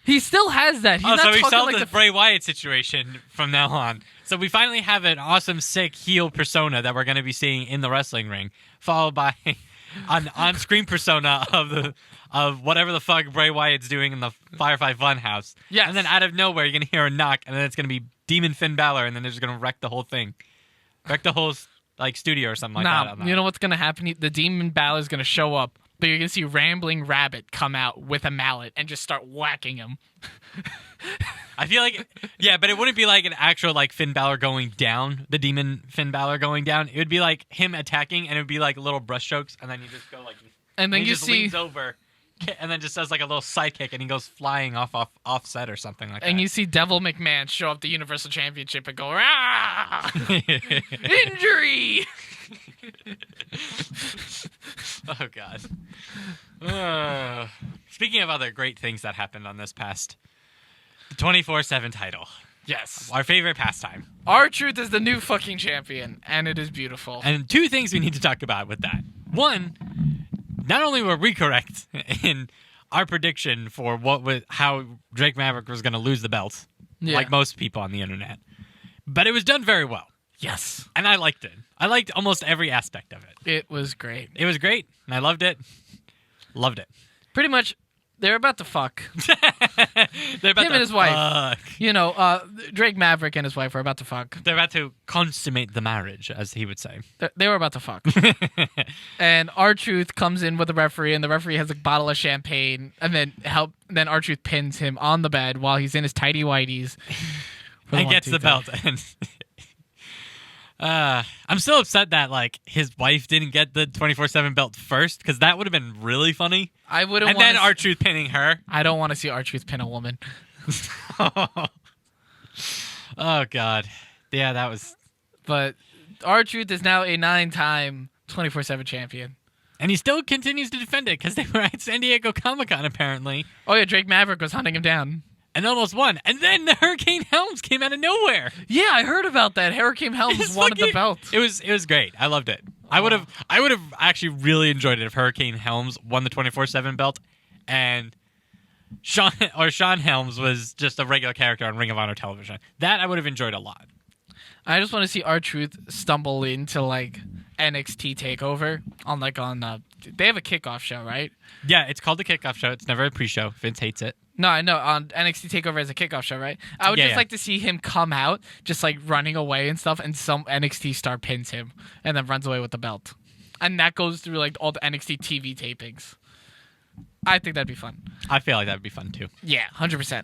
he still has that. He's not so we talking solved like the Bray Wyatt situation from now on. So we finally have an awesome, sick heel persona that we're going to be seeing in the wrestling ring, followed by an on-screen persona of whatever the fuck Bray Wyatt's doing in the Firefly Funhouse. Yes. And then out of nowhere, you're going to hear a knock, and then it's going to be Demon Finn Balor, and then they're just going to wreck the whole thing. Wreck the whole studio or something like that. You know what's going to happen? The Demon Balor is going to show up, but you're going to see Rambling Rabbit come out with a mallet and just start whacking him. I feel like, yeah, but it wouldn't be like an actual Finn Balor going down, the Demon Finn Balor going down. It would be like him attacking, and it would be like little brushstrokes, and then you just go and then you just leans over, and then just does like a little sidekick, and he goes flying offset or something like that. And you see Devil McMahon show up the Universal Championship and go, "Ah, injury!" Oh God. Speaking of other great things that happened on this past, the 24/7 title. Yes. Our favorite pastime. R-Truth is the new fucking champion, and it is beautiful. And two things we need to talk about with that. One, not only were we correct in our prediction for how Drake Maverick was going to lose the belt, like most people on the internet, but it was done very well. Yes. And I liked it. I liked almost every aspect of it. It was great. It was great, and I loved it. Loved it. Pretty much, they're about to fuck. They're about Him to and his wife. fuck. You know, Drake Maverick and his wife are about to fuck. They're about to consummate the marriage, as he would say. They were about to fuck. And R-Truth comes in with the referee, and the referee has a bottle of champagne, and then R-Truth pins him on the bed while he's in his tighty whities. And gets the belt. I'm still upset that his wife didn't get the 24/7 belt first, because that would have been really funny. I wouldn't. And then R-Truth pinning her. I don't want to see R-Truth pin a woman. Oh God, yeah, that was. But R-Truth is now a 9-time 24/7 champion, and he still continues to defend it because they were at San Diego Comic-Con apparently. Oh yeah, Drake Maverick was hunting him down. And almost won. And then the Hurricane Helms came out of nowhere. Yeah, I heard about that. Hurricane Helms wanted the belt. It was great. I loved it. I would have actually really enjoyed it if Hurricane Helms won the 24/7 belt and Sean Helms was just a regular character on Ring of Honor television. That I would have enjoyed a lot. I just want to see R-Truth stumble into NXT TakeOver on they have a kickoff show, right? Yeah, it's called the kickoff show. It's never a pre-show. Vince hates it. No, I know. On NXT TakeOver as a kickoff show, right? I would just like to see him come out, just running away and stuff, and some NXT star pins him and then runs away with the belt. And that goes through all the NXT TV tapings. I think that'd be fun. I feel like that'd be fun too. Yeah, 100%.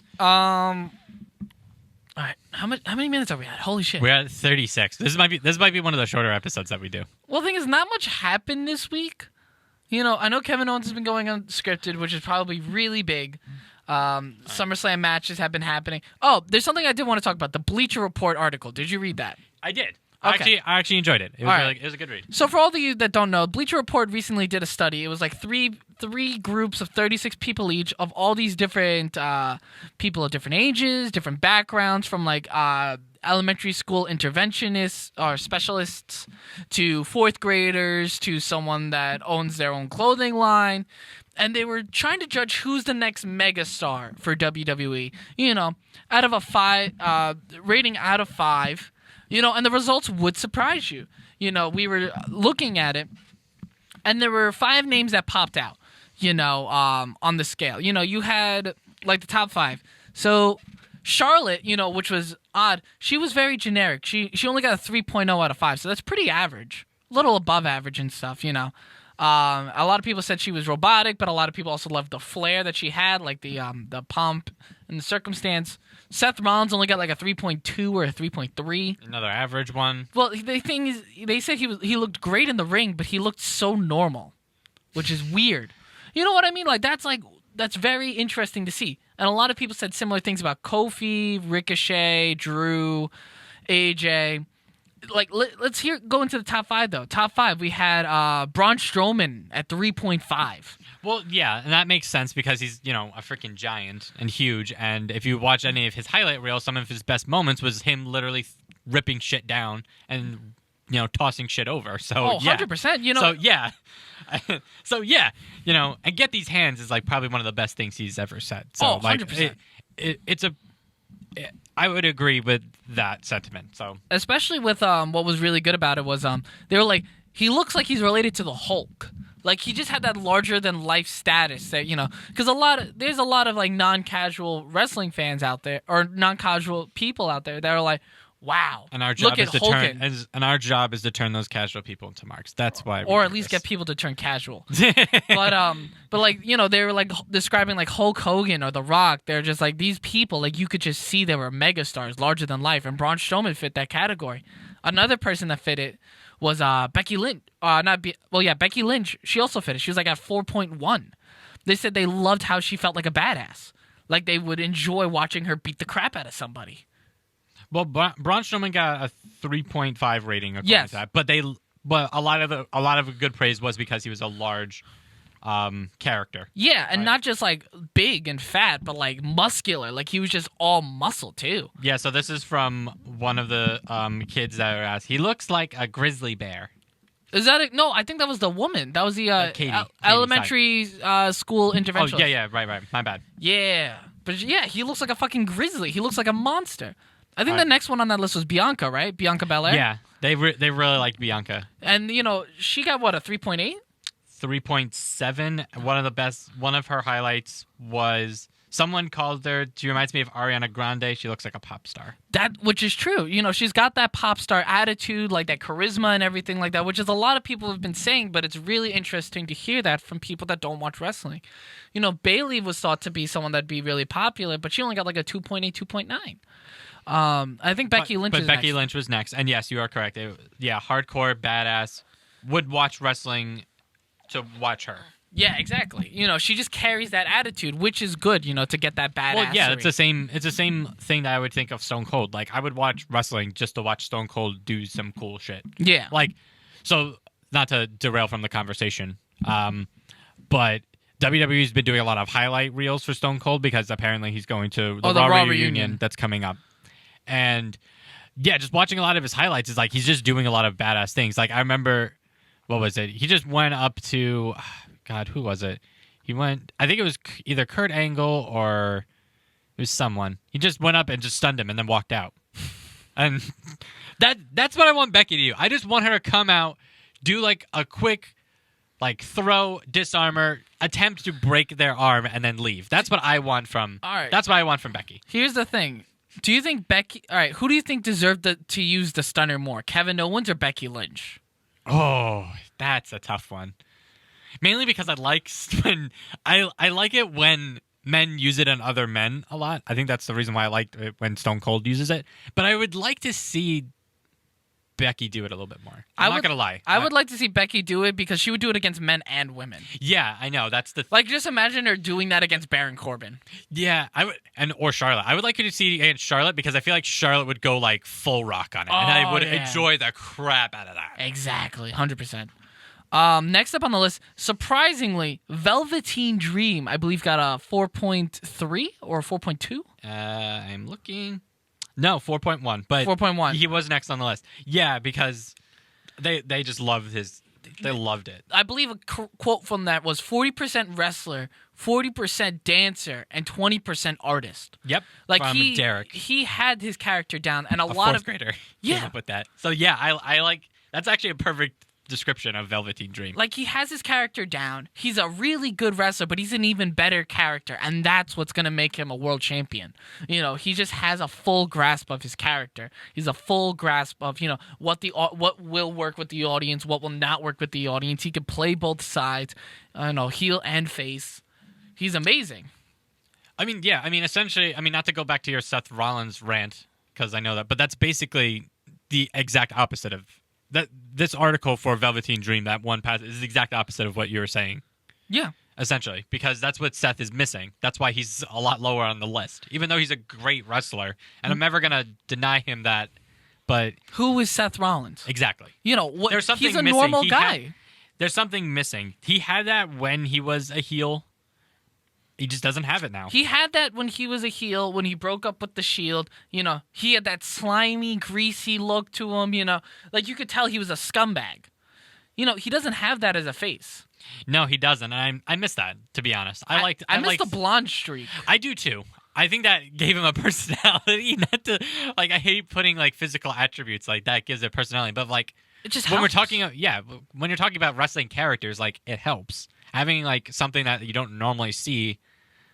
All right, how many minutes are we at? Holy shit. We're at 36. This might be one of the shorter episodes that we do. Well, the thing is, not much happened this week. I know Kevin Owens has been going unscripted, which is probably really big. SummerSlam matches have been happening. Oh, there's something I did want to talk about. The Bleacher Report article. Did you read that? I did. Okay. I actually enjoyed it. It was a good read. So for all of you that don't know, Bleacher Report recently did a study. It was three groups of 36 people each of all these different people of different ages, different backgrounds, from elementary school interventionists or specialists to fourth graders to someone that owns their own clothing line. And they were trying to judge who's the next megastar for WWE. Out of a 5 rating out of 5. And the results would surprise you. We were looking at it, and there were 5 names that popped out, on the scale. You had, the top 5. So Charlotte, which was odd, she was very generic. She only got a 3.0 out of 5, so that's pretty average. A little above average and stuff, A lot of people said she was robotic, but a lot of people also loved the flair that she had, the pomp and the circumstance. Seth Rollins only got a 3.2 or a 3.3. Another average one. Well, the thing is, they said he looked great in the ring, but he looked so normal, which is weird. You know what I mean? That's very interesting to see. And a lot of people said similar things about Kofi, Ricochet, Drew, AJ. Let's go into the top 5 though. Top 5, we had Braun Strowman at 3.5. Well, yeah, and that makes sense because he's a freaking giant and huge. And if you watch any of his highlight reels, some of his best moments was him literally ripping shit down and tossing shit over. So 100%. So yeah, and get these hands is probably one of the best things he's ever said. So 100%. I would agree with that sentiment. So especially with what was really good about it was they were he looks like he's related to the Hulk. He just had that larger than life status that because there's a lot of non-casual wrestling fans out there or non-casual people out there that are wow. And our job is to turn those casual people into marks. That's why. Or at least get people to turn casual. but they were describing Hulk Hogan or The Rock. They're just these people you could just see they were megastars, larger than life, and Braun Strowman fit that category. Another person that fit it was Becky Lynch. Becky Lynch. She also fit it. She was at 4.1. They said they loved how she felt like a badass. They would enjoy watching her beat the crap out of somebody. Well, Braun Strowman got a 3.5 rating according yes. to that, but a lot of good praise was because he was a large character. Yeah, and Right. not just like big and fat, but like muscular. Like he was just all muscle too. Yeah, so this is from one of the kids that were asked. He looks like a grizzly bear. Is that no? I think that was the woman. That was the Katie, elementary school interventionist. Oh, yeah, right. My bad. Yeah, but yeah, he looks like a fucking grizzly. He looks like a monster. I think All the right. next one on that list was Bianca, right? Bianca Belair. Yeah, they really liked Bianca. And she got what, a 3.8? 3.7. One of her highlights was someone called her. She reminds me of Ariana Grande. She looks like a pop star. Which is true. She's got that pop star attitude, like that charisma and everything like that, which is a lot of people have been saying, but it's really interesting to hear that from people that don't watch wrestling. Bayley was thought to be someone that'd be really popular, but she only got like a 2.8, 2.9. I think Becky Lynch is Becky next. Lynch was next. And yes, you are correct. Hardcore, badass, would watch wrestling to watch her. Yeah, exactly. She just carries that attitude, which is good, to get that badass. Well, yeah, it's the same thing that I would think of Stone Cold. Like, I would watch wrestling just to watch Stone Cold do some cool shit. Yeah. Like, so, not to derail from the conversation, but WWE's been doing a lot of highlight reels for Stone Cold because apparently he's going to the Raw reunion that's coming up. And, yeah, just watching a lot of his highlights is like he's just doing a lot of badass things. Like, I remember, what was it? He just went up to... God, who was it? I think it was either Kurt Angle or it was someone. He just went up and just stunned him and then walked out. And that's what I want Becky to do. I just want her to come out, do like a quick throw, disarmer, attempt to break their arm and then leave. That's what I want from That's what I want from Becky. Here's the thing. Do you think Becky... All right, who do you think deserved to use the stunner more? Kevin Owens or Becky Lynch? Oh, that's a tough one. Mainly because I like it when men use it on other men a lot. I think that's the reason why I liked it when Stone Cold uses it. But I would like to see Becky do it a little bit more. I'm not gonna lie. I would like to see Becky do it because she would do it against men and women. Yeah, I know. That's the like. Just imagine her doing that against Baron Corbin. Yeah, I would, or Charlotte. I would like her to see against Charlotte because I feel like Charlotte would go like full rock on it, and I would enjoy the crap out of that. Exactly, 100%. Next up on the list, surprisingly, Velveteen Dream, I believe, got a 4.3 or 4.2. I'm looking. No, 4.1. But 4.1. He was next on the list. Yeah, because they just loved his. They loved it. I believe a quote from that was 40% wrestler, 40% dancer, and 20% artist. Yep. Like from Derek. He had his character down, and a lot fourth of grader yeah came up with that. So yeah, I like that's actually a perfect description of Velveteen Dream. Like, he has his character down. He's a really good wrestler, but he's an even better character, and that's what's going to make him a world champion. He just has a full grasp of his character. He's a full grasp of, what will work with the audience, what will not work with the audience. He can play both sides, heel and face. He's amazing. Essentially, not to go back to your Seth Rollins rant, because I know that, but that's basically the exact opposite of that. This article for Velveteen Dream, that one pass, is the exact opposite of what you were saying. Yeah. Essentially, because that's what Seth is missing. That's why he's a lot lower on the list, even though he's a great wrestler, and I'm never gonna deny him that. But who is Seth Rollins? Exactly. There's something he's a missing. normal guy. There's something missing. He had that when he was a heel. He just doesn't have it now. He had that when he was a heel, when he broke up with the Shield. He had that slimy, greasy look to him, Like, you could tell he was a scumbag. He doesn't have that as a face. No, he doesn't, and I miss that, to be honest. I miss the blonde streak. I do, too. I think that gave him a personality. Not to, I hate putting, physical attributes like that gives it personality, but, it just when helps. When you're talking about wrestling characters, it helps. Having, something that you don't normally see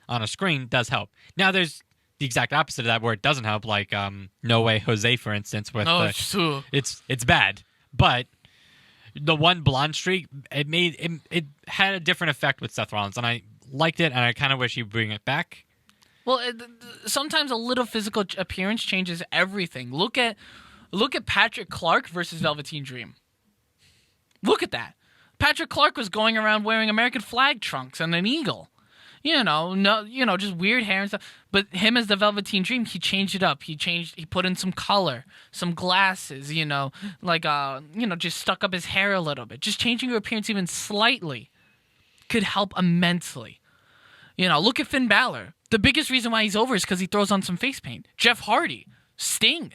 on a screen does help. Now, there's the exact opposite of that where it doesn't help, No Way Jose, for instance. With it's bad. But the one blonde streak, it had a different effect with Seth Rollins, and I liked it, and I kind of wish he'd bring it back. Well, sometimes a little physical appearance changes everything. Look at Patrick Clark versus Velveteen Dream. Look at that. Patrick Clark was going around wearing American flag trunks and an eagle. Just weird hair and stuff. But him as the Velveteen Dream, he changed it up. He put in some color, some glasses, just stuck up his hair a little bit. Just changing your appearance even slightly could help immensely. You know, look at Finn Balor. The biggest reason why he's over is because he throws on some face paint. Jeff Hardy, Sting.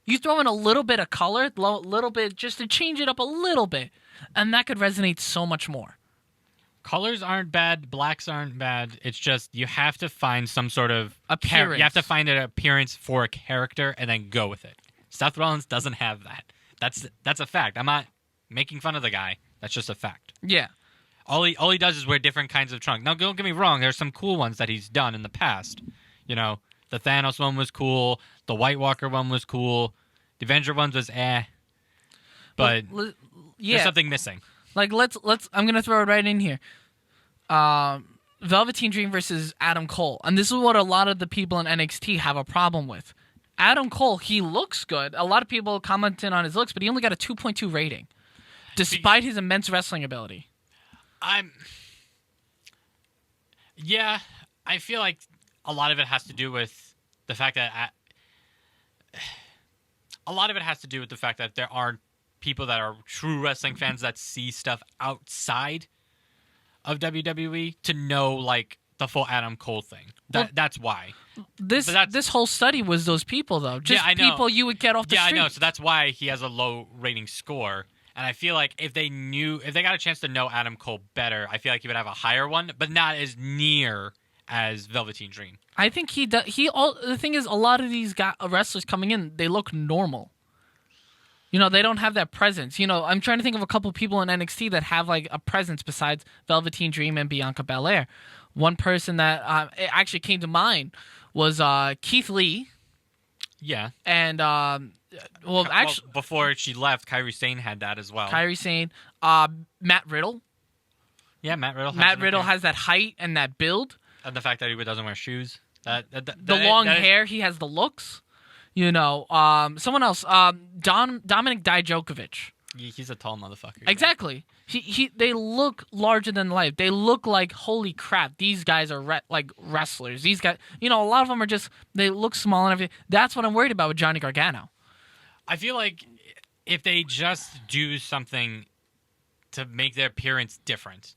You throw in a little bit of color, little bit, just to change it up a little bit, and that could resonate so much more. Colors aren't bad, blacks aren't bad. It's just you have to find some sort of appearance. You have to find an appearance for a character and then go with it. Seth Rollins doesn't have that. That's a fact. I'm not making fun of the guy. That's just a fact. Yeah. All he does is wear different kinds of trunks. Now, don't get me wrong. There's some cool ones that he's done in the past. You know, the Thanos one was cool. The White Walker one was cool. The Avenger ones was But there's something missing. Like let's. I'm gonna throw it right in here. Velveteen Dream versus Adam Cole, and this is what a lot of the people in NXT have a problem with. Adam Cole, he looks good. A lot of people commented on his looks, but he only got a 2.2 rating, despite his immense wrestling ability. I feel like a lot of it has to do with the fact that there are people that are true wrestling fans that see stuff outside of WWE to know like the full Adam Cole thing. That's why. This whole study was those people though. Just people you would get off the street. Yeah, I know. So that's why he has a low rating score. And I feel like if they got a chance to know Adam Cole better, I feel like he would have a higher one, but not as near as Velveteen Dream. I think he does. The thing is, a lot of these wrestlers coming in, they look normal. You know, they don't have that presence. You know, I'm trying to think of a couple people in NXT that have like a presence besides Velveteen Dream and Bianca Belair. One person that actually came to mind was Keith Lee. Yeah. And actually, before she left, Kairi Sane had that as well. Kairi Sane, Matt Riddle. Yeah, Matt Riddle. Matt Riddle has that height and that build. And the fact that he doesn't wear shoes. The long hair, he has the looks. You know, someone else, Dominic Dijakovic. He's a tall motherfucker. Exactly. They look larger than life. They look like, holy crap, these guys are like wrestlers. These guys, you know, a lot of them are just, they look small and everything. That's what I'm worried about with Johnny Gargano. I feel like if they just do something to make their appearance different,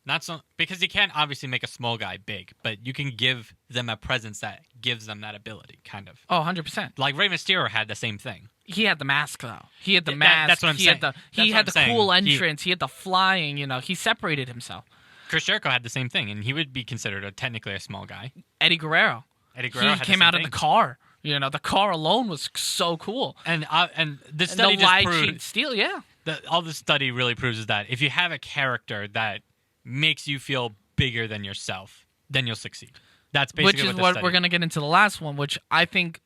because you can't obviously make a small guy big, but you can give them a presence that gives them that ability, kind of. Oh, 100%. Like Rey Mysterio had the same thing. He had the mask, though. He had the mask. That's what I'm saying. He had the cool entrance. He had the flying, you know. He separated himself. Chris Jericho had the same thing, and he would be considered technically a small guy. Eddie Guerrero. He came out of the car. You know, the car alone was so cool. And the study just proved... Steel, yeah. All the study really proves is that if you have a character that makes you feel bigger than yourself, then you'll succeed. That's basically what we're going to get into the last one, which I think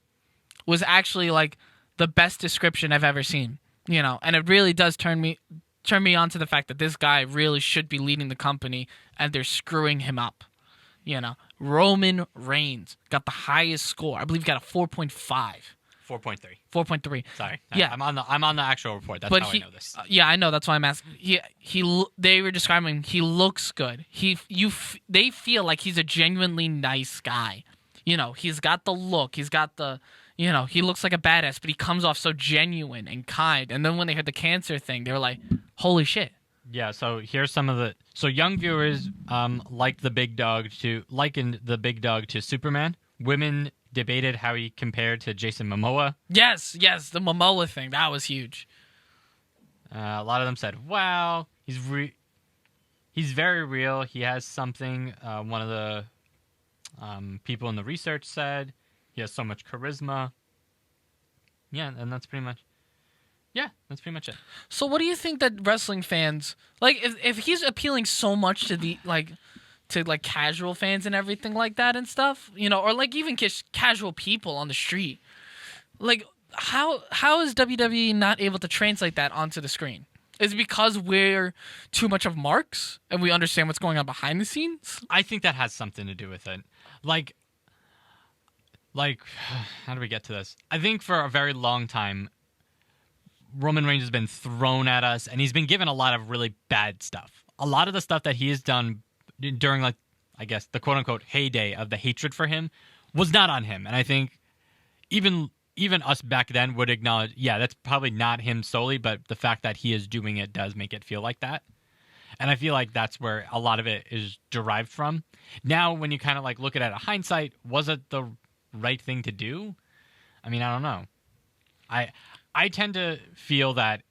was actually like the best description I've ever seen. You know, and it really does turn me on to the fact that this guy really should be leading the company and they're screwing him up. You know, Roman Reigns got the highest score. I believe he got a 4.5. 4.3. 4.3. Sorry. Yeah. I'm on the actual report. That's how I know this. Yeah, I know. That's why I'm asking. They were describing him. He looks good. They feel like he's a genuinely nice guy. You know, he's got the look. He's got the, you know, he looks like a badass, but he comes off so genuine and kind. And then when they heard the cancer thing, they were like, holy shit. Yeah, so here's some of the... So young viewers likened the big dog to Superman. Women debated how he compared to Jason Momoa. Yes, the Momoa thing. That was huge. A lot of them said, wow, he's very real. He has something. One of the people in the research said he has so much charisma. Yeah, and that's pretty much... Yeah, that's pretty much it. So what do you think that wrestling fans... Like, if he's appealing so much to the... to casual fans and everything like that and stuff, you know, or like even casual people on the street. Like, how is WWE not able to translate that onto the screen? Is it because we're too much of marks and we understand what's going on behind the scenes? I think that has something to do with it. Like, how do we get to this? I think for a very long time, Roman Reigns has been thrown at us, and he's been given a lot of really bad stuff. A lot of the stuff that he has done during, like, I guess, the quote-unquote heyday of the hatred for him was not on him. And I think even us back then would acknowledge, yeah, that's probably not him solely, but the fact that he is doing it does make it feel like that. And I feel like that's where a lot of it is derived from. Now, when you kind of like look at it in hindsight, was it the right thing to do? I mean, I don't know. I tend to feel that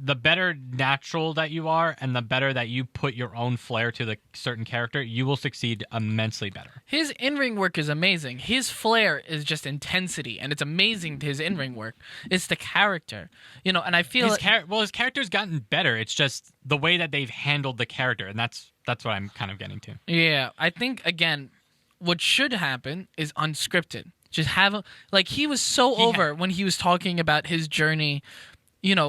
the better natural that you are and the better that you put your own flair to the certain character, you will succeed immensely better. His in-ring work is amazing. His flair is just intensity, and it's amazing, his in-ring work. It's the character. And I feel his character's gotten better. It's just the way that they've handled the character, and that's what I'm kind of getting to. Yeah, I think, again, what should happen is unscripted. Just have him, he was so over when he was talking about his journey,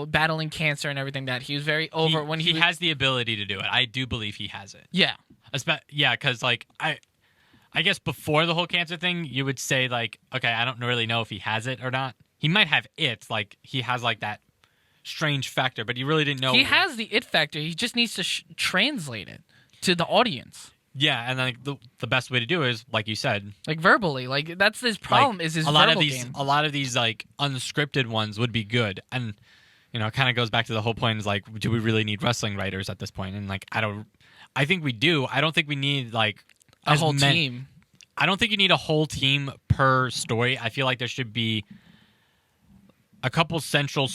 battling cancer and everything, that he was very over when he has the ability to do it. I do believe he has it. Yeah. Yeah, because I guess before the whole cancer thing, you would say okay, I don't really know if he has it or not. He might have it, he has that strange factor, but you really didn't know. He has the it factor. He just needs to translate it to the audience. Yeah, and the best way to do it is, like you said, verbally. That's his problem, is his verbal game. A lot of these unscripted ones would be good, and it kind of goes back to the whole point is do we really need wrestling writers at this point? And I think we do. I don't think we need a whole team. I don't think you need a whole team per story. I feel like there should be a couple central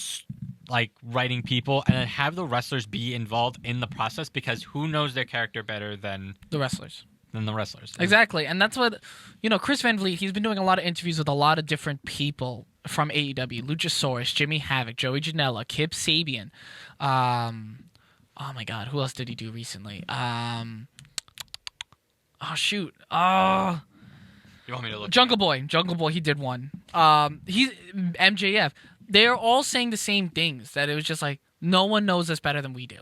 writing people, and then have the wrestlers be involved in the process, because who knows their character better than the wrestlers? Exactly. And that's what, Chris Van Vliet, he's been doing a lot of interviews with a lot of different people from AEW. Luchasaurus, Jimmy Havoc, Joey Janela, Kip Sabian. Oh my God, who else did he do recently? Oh shoot. You want me to look? Jungle Boy, he did one. He's MJF. They're all saying the same things, that it was just no one knows us better than we do.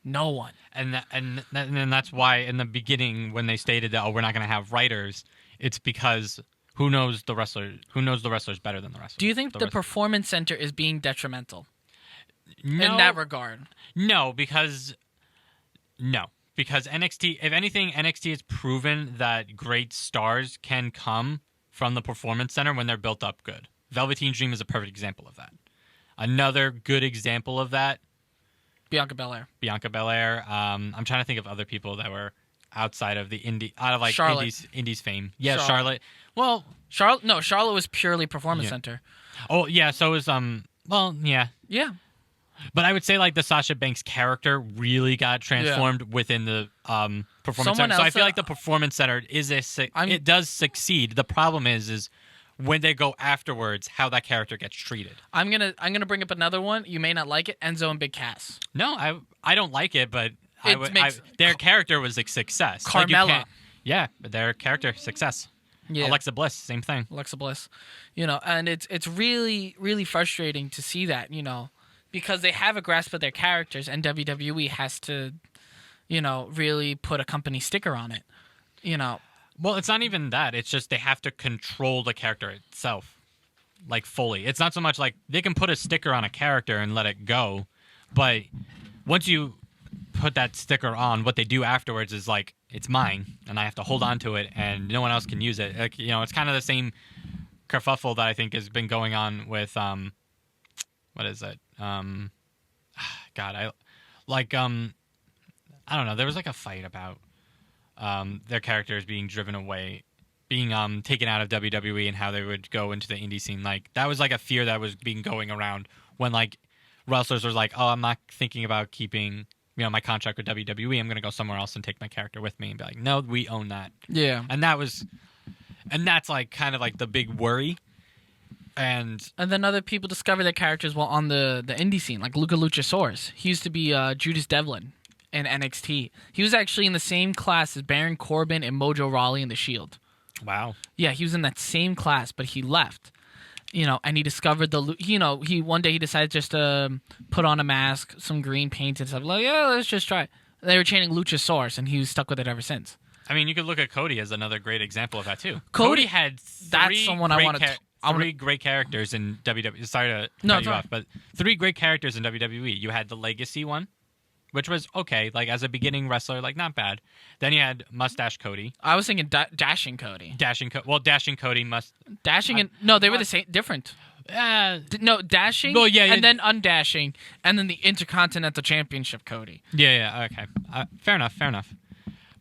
No one. And that's why in the beginning, when they stated that, we're not going to have writers, it's because who knows the wrestlers better than the wrestlers? Do you think the Performance Center is being detrimental in that regard? No, because NXT, if anything, NXT has proven that great stars can come from the Performance Center when they're built up good. Velveteen Dream is a perfect example of that. Another good example of that, Bianca Belair. I'm trying to think of other people that were outside of the Charlotte. indies fame. Yeah, Charlotte. Well, Charlotte was purely Performance Center. Oh yeah, so was yeah. Yeah. But I would say the Sasha Banks character really got transformed within the Performance Center. So I feel like the Performance Center it does succeed. The problem is when they go afterwards, how that character gets treated. I'm gonna bring up another one. You may not like it. Enzo and Big Cass. No, I don't like it, but their character was a success. Carmella. But their character success. Yeah. Alexa Bliss, same thing. Alexa Bliss, and it's really, really frustrating to see that, because they have a grasp of their characters, and WWE has to, really put a company sticker on it, Well, it's not even that. It's just they have to control the character itself, fully. It's not so much they can put a sticker on a character and let it go, but once you put that sticker on, what they do afterwards is it's mine, and I have to hold on to it, and no one else can use it. It's kind of the same kerfuffle that I think has been going on with what is it? God, I don't know. There was a fight about their characters being driven away, being taken out of WWE, and how they would go into the indie scene. That was a fear that was being going around when wrestlers were oh, I'm not thinking about keeping my contract with WWE. I'm going to go somewhere else and take my character with me, and be no, we own that. Yeah. And that's kind of the big worry. And then other people discover their characters while on the indie scene, like Luka Luchasaurus. He used to be Judas Devlin in NXT. He was actually in the same class as Baron Corbin and Mojo Rawley in The Shield. Wow. Yeah, he was in that same class, but he left. And he discovered one day he decided just to put on a mask, some green paint and stuff. Let's just try it. They were chanting Luchasaurus, and he was stuck with it ever since. I mean, you could look at Cody as another great example of that too. Cody had three great characters in WWE. Sorry to cut you off, but 3 great characters in WWE. You had the Legacy one, which was okay, as a beginning wrestler, not bad. Then you had Mustache Cody. I was thinking Dashing Cody. Dashing Cody they were the same, different. No, dashing, Well, yeah, and then undashing, and then the Intercontinental Championship, Cody. Yeah, okay. Fair enough.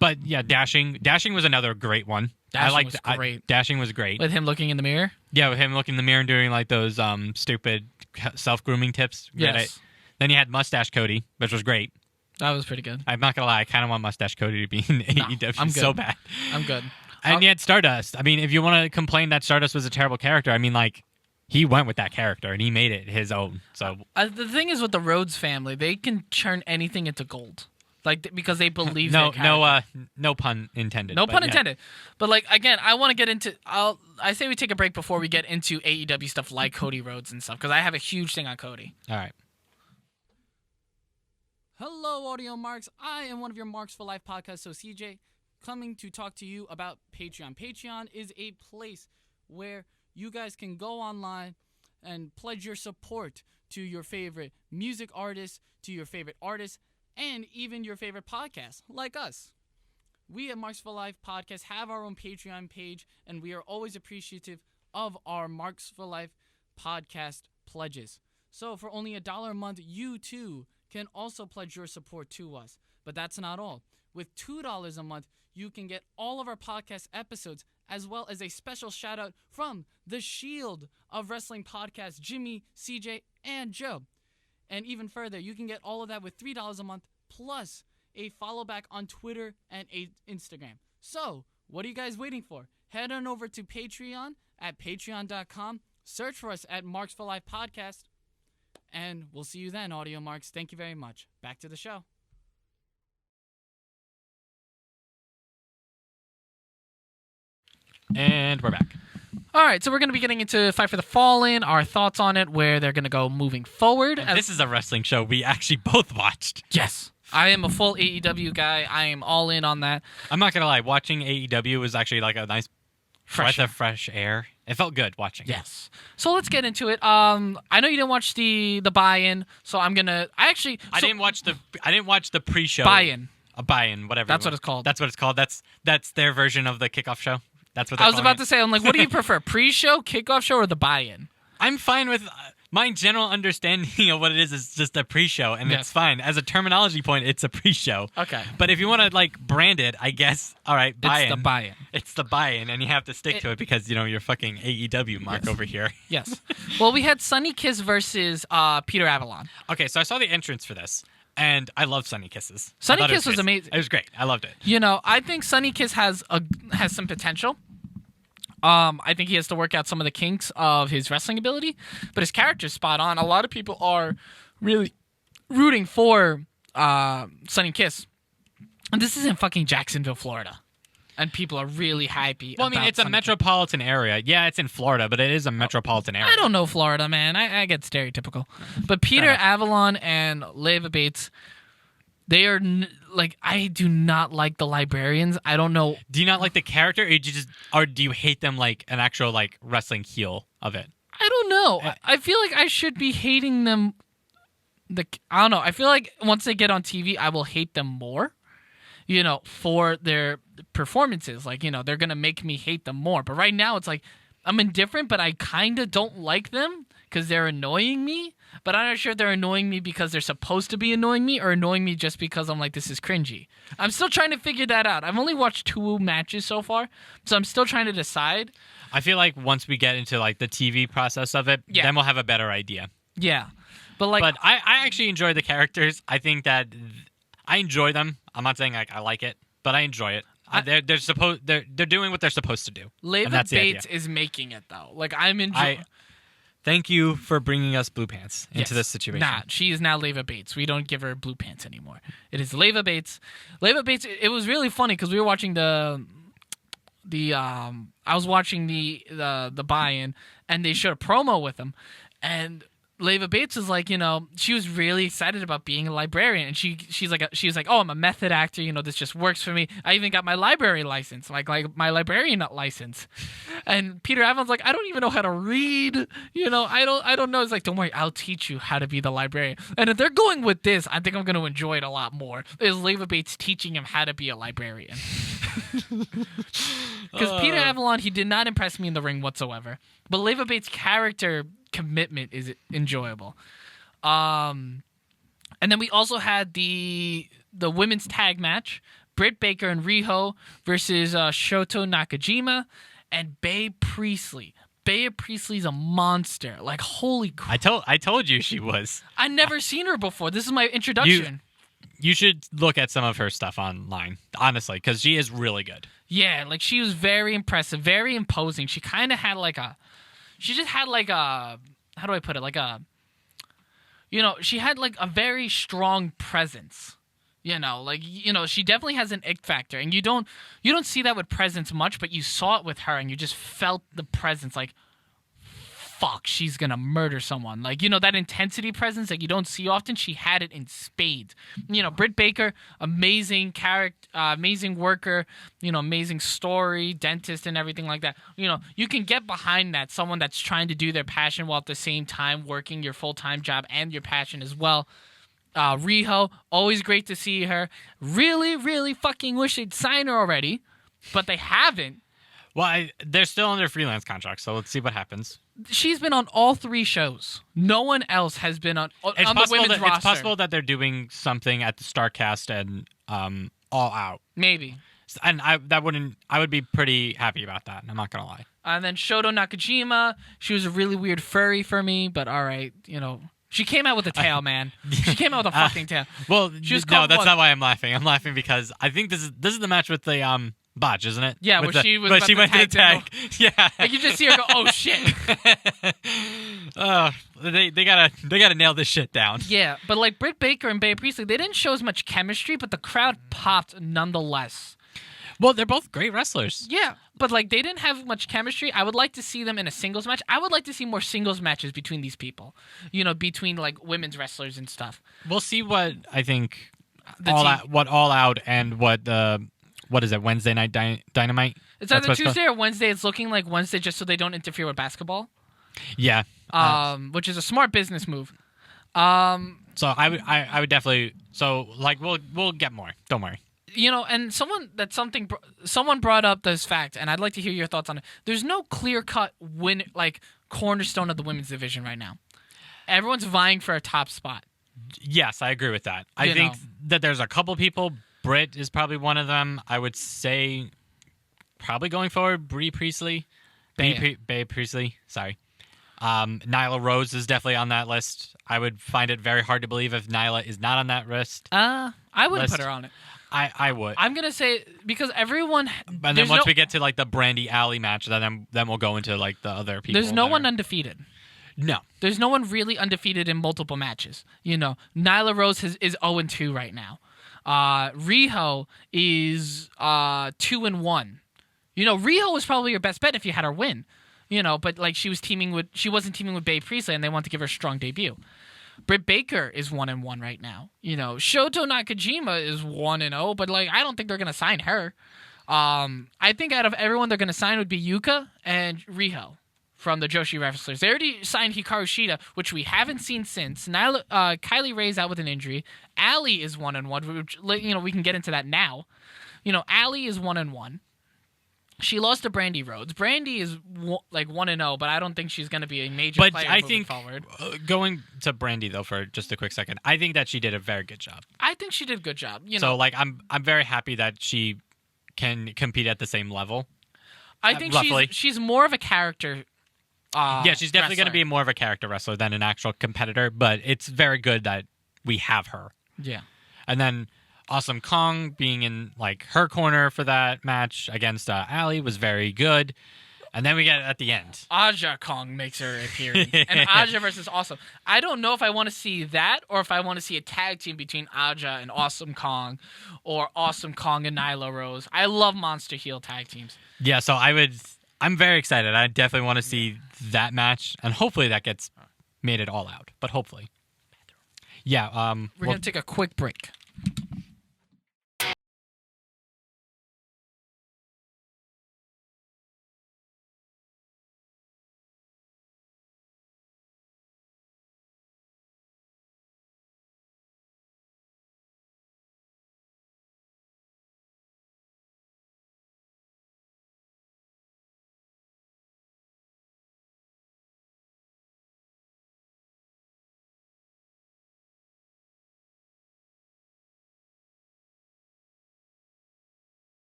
But yeah, dashing was another great one. Dashing was great. Dashing was great. With him looking in the mirror? Yeah, with him looking in the mirror and doing like those stupid self-grooming tips. Yes. Then you had Mustache Cody, which was great. That was pretty good. I'm not going to lie, I kind of want Mustache Cody to be in AEW I'm good. so bad. I'm good. And you had Stardust. I mean, if you want to complain that Stardust was a terrible character, I mean, like, he went with that character and he made it his own. So the thing is with the Rhodes family, they can turn anything into gold. Like, because they believe no pun intended. No pun intended. But like, again, I want to get into. I say we take a break before we get into AEW stuff like Cody Rhodes and stuff, because I have a huge thing on Cody. All right. Hello, Audio Marks. I am one of your Marks for Life podcast, so CJ, coming to talk to you about Patreon. Patreon is a place where you guys can go online and pledge your support to your favorite music artists, to your favorite artists, and even your favorite podcasts, like us. We at Marks for Life podcast have our own Patreon page, and we are always appreciative of our Marks for Life podcast pledges. So for only $1 a month, you too can also pledge your support to us. But that's not all. With $2 a month, you can get all of our podcast episodes, as well as a special shout out from the Shield of Wrestling podcast, Jimmy, CJ, and Joe. And even further, you can get all of that with $3 a month, plus a follow back on Twitter and Instagram. So, what are you guys waiting for? Head on over to Patreon at patreon.com. Search for us at Marks for Life Podcast. And we'll see you then, Audio Marks. Thank you very much. Back to the show. And we're back. All right, so we're going to be getting into Fight for the Fallen, our thoughts on it, where they're going to go moving forward. This is a wrestling show we actually both watched. Yes. I am a full AEW guy. I am all in on that. I'm not going to lie. Watching AEW was actually like a nice breath of fresh air. It felt good watching. Yes. So let's get into it. I know you didn't watch the buy-in, so I'm going to... I didn't watch the pre-show. Buy-in. A buy-in, whatever. That's what it's called. That's what it's called. That's their version of the kickoff show. That's what I was about to say. I'm like, what do you prefer, pre-show, kickoff show, or the buy-in? I'm fine with my general understanding of what it is just a pre-show, and it's fine. As a terminology point, it's a pre-show. Okay. But if you want to like brand it, I guess, all right, buy-in. It's the buy-in. It's the buy-in, and you have to stick to it because, you know, you're fucking AEW Mark over here. Yes. Well, we had Sonny Kiss versus Peter Avalon. Okay, so I saw the entrance for this. And I love Sunny Kisses. Sunny Kiss was amazing. It was great. I loved it. You know, I think Sunny Kiss has some potential. I think he has to work out some of the kinks of his wrestling ability, but his character's spot on. A lot of people are really rooting for Sunny Kiss. And this is in fucking Jacksonville, Florida. And people are really happy. Well, I mean, it's a metropolitan area. Yeah, it's in Florida, but it is a metropolitan area. I don't know Florida, man. I get stereotypical. But Peter Avalon and Leva Bates, they are I do not like the librarians. I don't know. Do you not like the character, or do you hate them like an actual like wrestling heel of it? I don't know. I feel like I should be hating them. I don't know. I feel like once they get on TV, I will hate them more. You know, for their performances. Like, you know, they're going to make me hate them more. But right now, it's like, I'm indifferent, but I kind of don't like them because they're annoying me. But I'm not sure if they're annoying me because they're supposed to be annoying me or annoying me just because I'm like, this is cringy. I'm still trying to figure that out. I've only watched 2 matches so far, so I'm still trying to decide. I feel like once we get into, like, the TV process of it, then we'll have a better idea. Yeah. But I actually enjoy the characters. I think that... I enjoy them. I'm not saying I like it, but I enjoy it. They're doing what they're supposed to do. Leva Bates is making it though. Like I'm enjoying. Thank you for bringing us Blue Pants into this situation. Nah, she is now Leva Bates. We don't give her Blue Pants anymore. It is Leva Bates. Leva Bates. It was really funny because we were watching I was watching the buy-in, and they showed a promo with him, and Leva Bates is like, you know, she was really excited about being a librarian, and she was like, oh, I'm a method actor, you know, this just works for me. I even got my library license, like my librarian license. And Peter Avalon's like, I don't even know how to read, you know, I don't know. It's like, don't worry, I'll teach you how to be the librarian. And if they're going with this, I think I'm going to enjoy it a lot more. Is Leva Bates teaching him how to be a librarian? Because Peter Avalon, he did not impress me in the ring whatsoever. But Leva Bates' character commitment is enjoyable. And then we also had the women's tag match, Britt Baker and Riho versus Shoto Nakajima and Bae Priestley. Bae Priestley's a monster. Like, holy crap. I told you she was. I've never seen her before. This is my introduction. You should look at some of her stuff online, honestly, because she is really good. Yeah, like, she was very impressive, very imposing. She kind of had like a... She just had like a... How do I put it? Like a... You know, she had like a very strong presence. You know, like, you know, she definitely has an ick factor, and you don't see that with presence much, but you saw it with her, and you just felt the presence, like, fuck, she's gonna murder someone. Like, you know, that intensity presence that you don't see often, she had it in spades. You know, Britt Baker, amazing character, amazing worker, you know, amazing story, dentist, and everything like that. You know, you can get behind that, someone that's trying to do their passion while at the same time working your full-time job and your passion as well. Riho, always great to see her. Really, really fucking wish they'd sign her already, but they haven't. Well, they're still under freelance contracts, so let's see what happps. She's been on all 3 shows. No one else has been on the women's roster. It's possible that they're doing something at the StarCast and All Out. Maybe. And I would be pretty happy about that. I'm not gonna lie. And then Shoto Nakajima, she was a really weird furry for me, but all right, you know. She came out with a tail, man. She came out with a fucking tail. Well, no, that's not why I'm laughing. I'm laughing because I think this is the match with the botch, isn't it? Yeah, she went to the tag. Yeah, like you just see her go, oh shit. They gotta nail this shit down. Yeah, but like Britt Baker and Bae Priestley, they didn't show as much chemistry, but the crowd popped nonetheless. Well, they're both great wrestlers. Yeah, but like they didn't have much chemistry. I would like to see them in a singles match. I would like to see more singles matches between these people. You know, between like women's wrestlers and stuff. We'll see what I think. All Out and what is it? Wednesday Night Dynamite. It's either Tuesday or Wednesday. It's looking like Wednesday just so they don't interfere with basketball. Yeah. Which is a smart business move. So I would definitely. So like we'll get more. Don't worry. You know, and someone brought up this fact, and I'd like to hear your thoughts on it. There's no clear-cut cornerstone of the women's division right now. Everyone's vying for a top spot. Yes, I agree with that. I think that there's a couple people. Britt is probably one of them. I would say probably going forward, Bae Priestley. Sorry. Nyla Rose is definitely on that list. I would find it very hard to believe if Nyla is not on that list. I wouldn't put her on it. I would. I'm gonna say because everyone. And then once we get to like the Brandy Alley match, then we'll go into like the other people. There's no one undefeated. No. There's no one really undefeated in multiple matches. You know, Nyla Rose is 0-2 right now. Riho is 2-1. You know, Riho was probably your best bet if you had her win. You know, but like she wasn't teaming with Bae Priestley, and they want to give her a strong debut. Britt Baker is 1-1 right now. You know, Shoto Nakajima is 1-0, but like I don't think they're gonna sign her. I think out of everyone they're gonna sign would be Yuka and Riho from the Joshi wrestlers. They already signed Hikaru Shida, which we haven't seen since. Kylie Rae's out with an injury. Allie is 1-1, which you know we can get into that now. You know, Allie is 1-1. She lost to Brandy Rhodes. Brandy is 1-0, but I don't think she's going to be a major player moving forward. Going to Brandy though for just a quick second, I think that she did a very good job. I think she did a good job. You know, so like I'm very happy that she can compete at the same level. I think she's more of a character. Yeah, she's definitely going to be more of a character wrestler than an actual competitor, but it's very good that we have her. Yeah, and then. Awesome Kong being in like her corner for that match against Ali was very good. And then we get at the end. Aja Kong makes her appearance. And Aja versus Awesome. I don't know if I want to see that or if I want to see a tag team between Aja and Awesome Kong or Awesome Kong and Nyla Rose. I love monster heel tag teams. Yeah, so I'm very excited. I definitely want to see that match. And hopefully that gets made it all out. But hopefully. Yeah. We're going to take a quick break.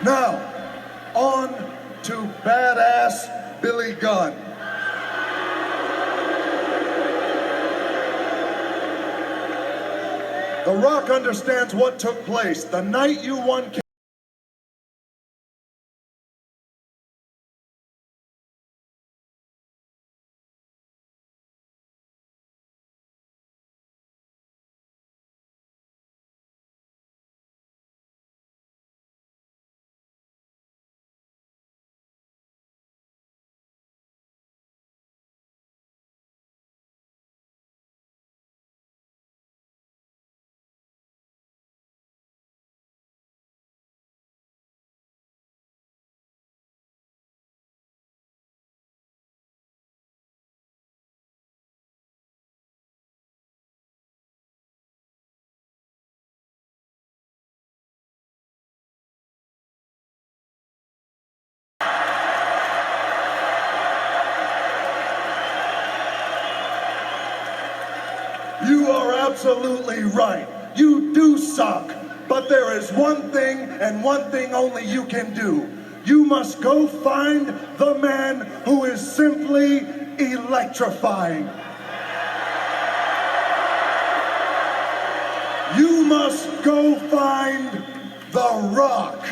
Now, on to badass Billy Gunn. The Rock understands what took place the night you won. You are absolutely right. You do suck. But there is one thing and one thing only you can do. You must go find the man who is simply electrifying. You must go find The Rock.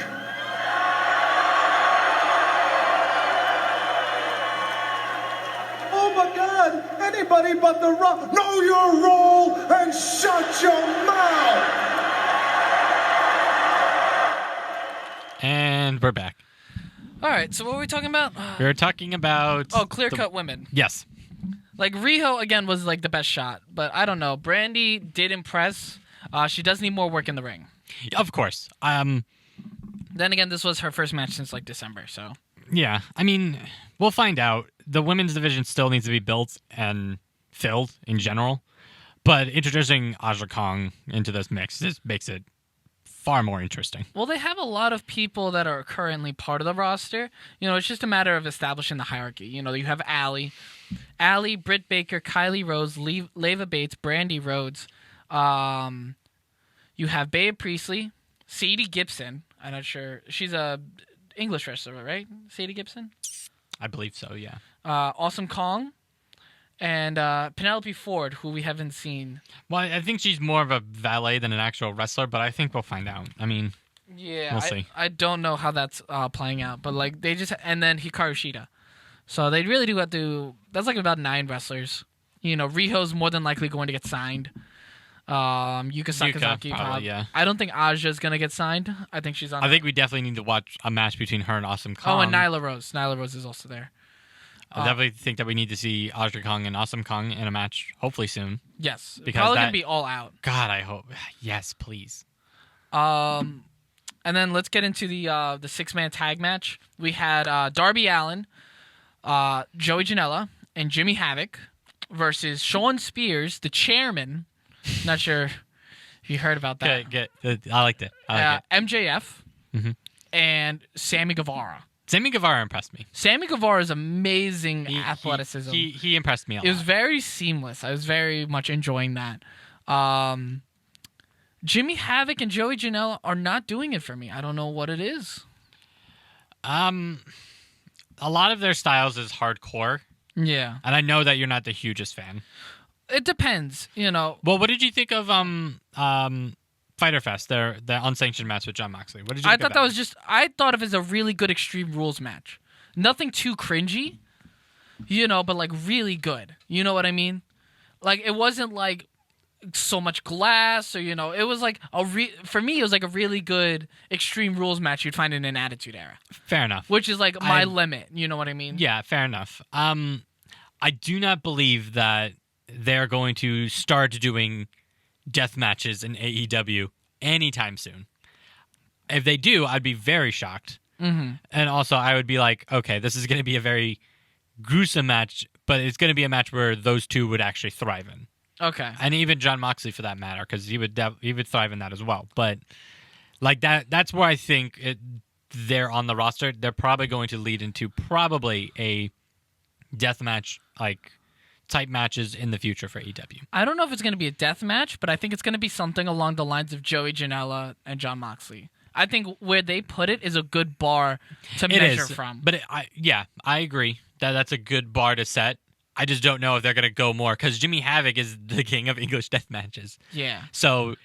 Oh my God, anybody but The Rock. Know your role and shut your mouth. And we're back. All right, so what were we talking about? We were talking about... Oh, clear-cut women. Yes. Like, Riho, again, was, like, the best shot. But I don't know. Brandy did impress. She does need more work in the ring. Of course. Then again, this was her first match since, like, December, so... Yeah, I mean, we'll find out. The women's division still needs to be built and filled in general. But introducing Aja Kong into this mix just makes it far more interesting. Well, they have a lot of people that are currently part of the roster. You know, it's just a matter of establishing the hierarchy. You know, you have Allie, Britt Baker, Kylie Rose, Leva Bates, Brandy Rhodes. You have Bea Priestley, Sadie Gibson. I'm not sure. She's a English wrestler, right? Sadie Gibson? I believe so, yeah. Awesome Kong. And Penelope Ford, who we haven't seen. Well, I think she's more of a valet than an actual wrestler, but I think we'll find out. I mean, yeah, we'll see. I don't know how that's playing out, but like they just and then Hikaru Shida, so they really do have to. That's like about 9 wrestlers. You know, Riho's more than likely going to get signed. Yuka Sakazaki, probably, yeah. I don't think Aja's gonna get signed. I think she's on. I think we definitely need to watch a match between her and Awesome Kong. Oh, and Nyla Rose. Nyla Rose is also there. I definitely think that we need to see Aja Kong and Awesome Kong in a match, hopefully soon. Yes, because probably gonna be all out. God, I hope. Yes, please. And then let's get into the 6-man tag match. We had Darby Allin, Joey Janela, and Jimmy Havoc versus Sean Spears, the chairman. Not sure if you heard about that. Good. I liked it. MJF and Sammy Guevara. Sammy Guevara impressed me. Sammy Guevara's amazing athleticism. He impressed me a lot. It was very seamless. I was very much enjoying that. Jimmy Havoc and Joey Janela are not doing it for me. I don't know what it is. A lot of their styles is hardcore. Yeah. And I know that you're not the hugest fan. It depends, you know. Well, what did you think of Fyter Fest, their unsanctioned match with Jon Moxley? What did you think of that? I thought of it as a really good Extreme Rules match. Nothing too cringy, you know, but like really good. You know what I mean? Like it wasn't like so much glass or, you know, it was like for me it was like a really good Extreme Rules match you'd find in an Attitude Era. Fair enough. Which is like my limit, you know what I mean? Yeah, fair enough. I do not believe that they're going to start doing death matches in AEW anytime soon. If they do, I'd be very shocked. Mm-hmm. And also, I would be like, okay, this is going to be a very gruesome match, but it's going to be a match where those two would actually thrive in. Okay. And even Jon Moxley, for that matter, because he would thrive in that as well. But like that's where I think they're on the roster. They're probably going to lead into probably a death match like type matches in the future for AEW. I don't know if it's going to be a death match, but I think it's going to be something along the lines of Joey Janela and Jon Moxley. I think where they put it is a good bar to measure from. But I agree that's a good bar to set. I just don't know if they're gonna go more because Jimmy Havoc is the king of English death matches. Yeah. So,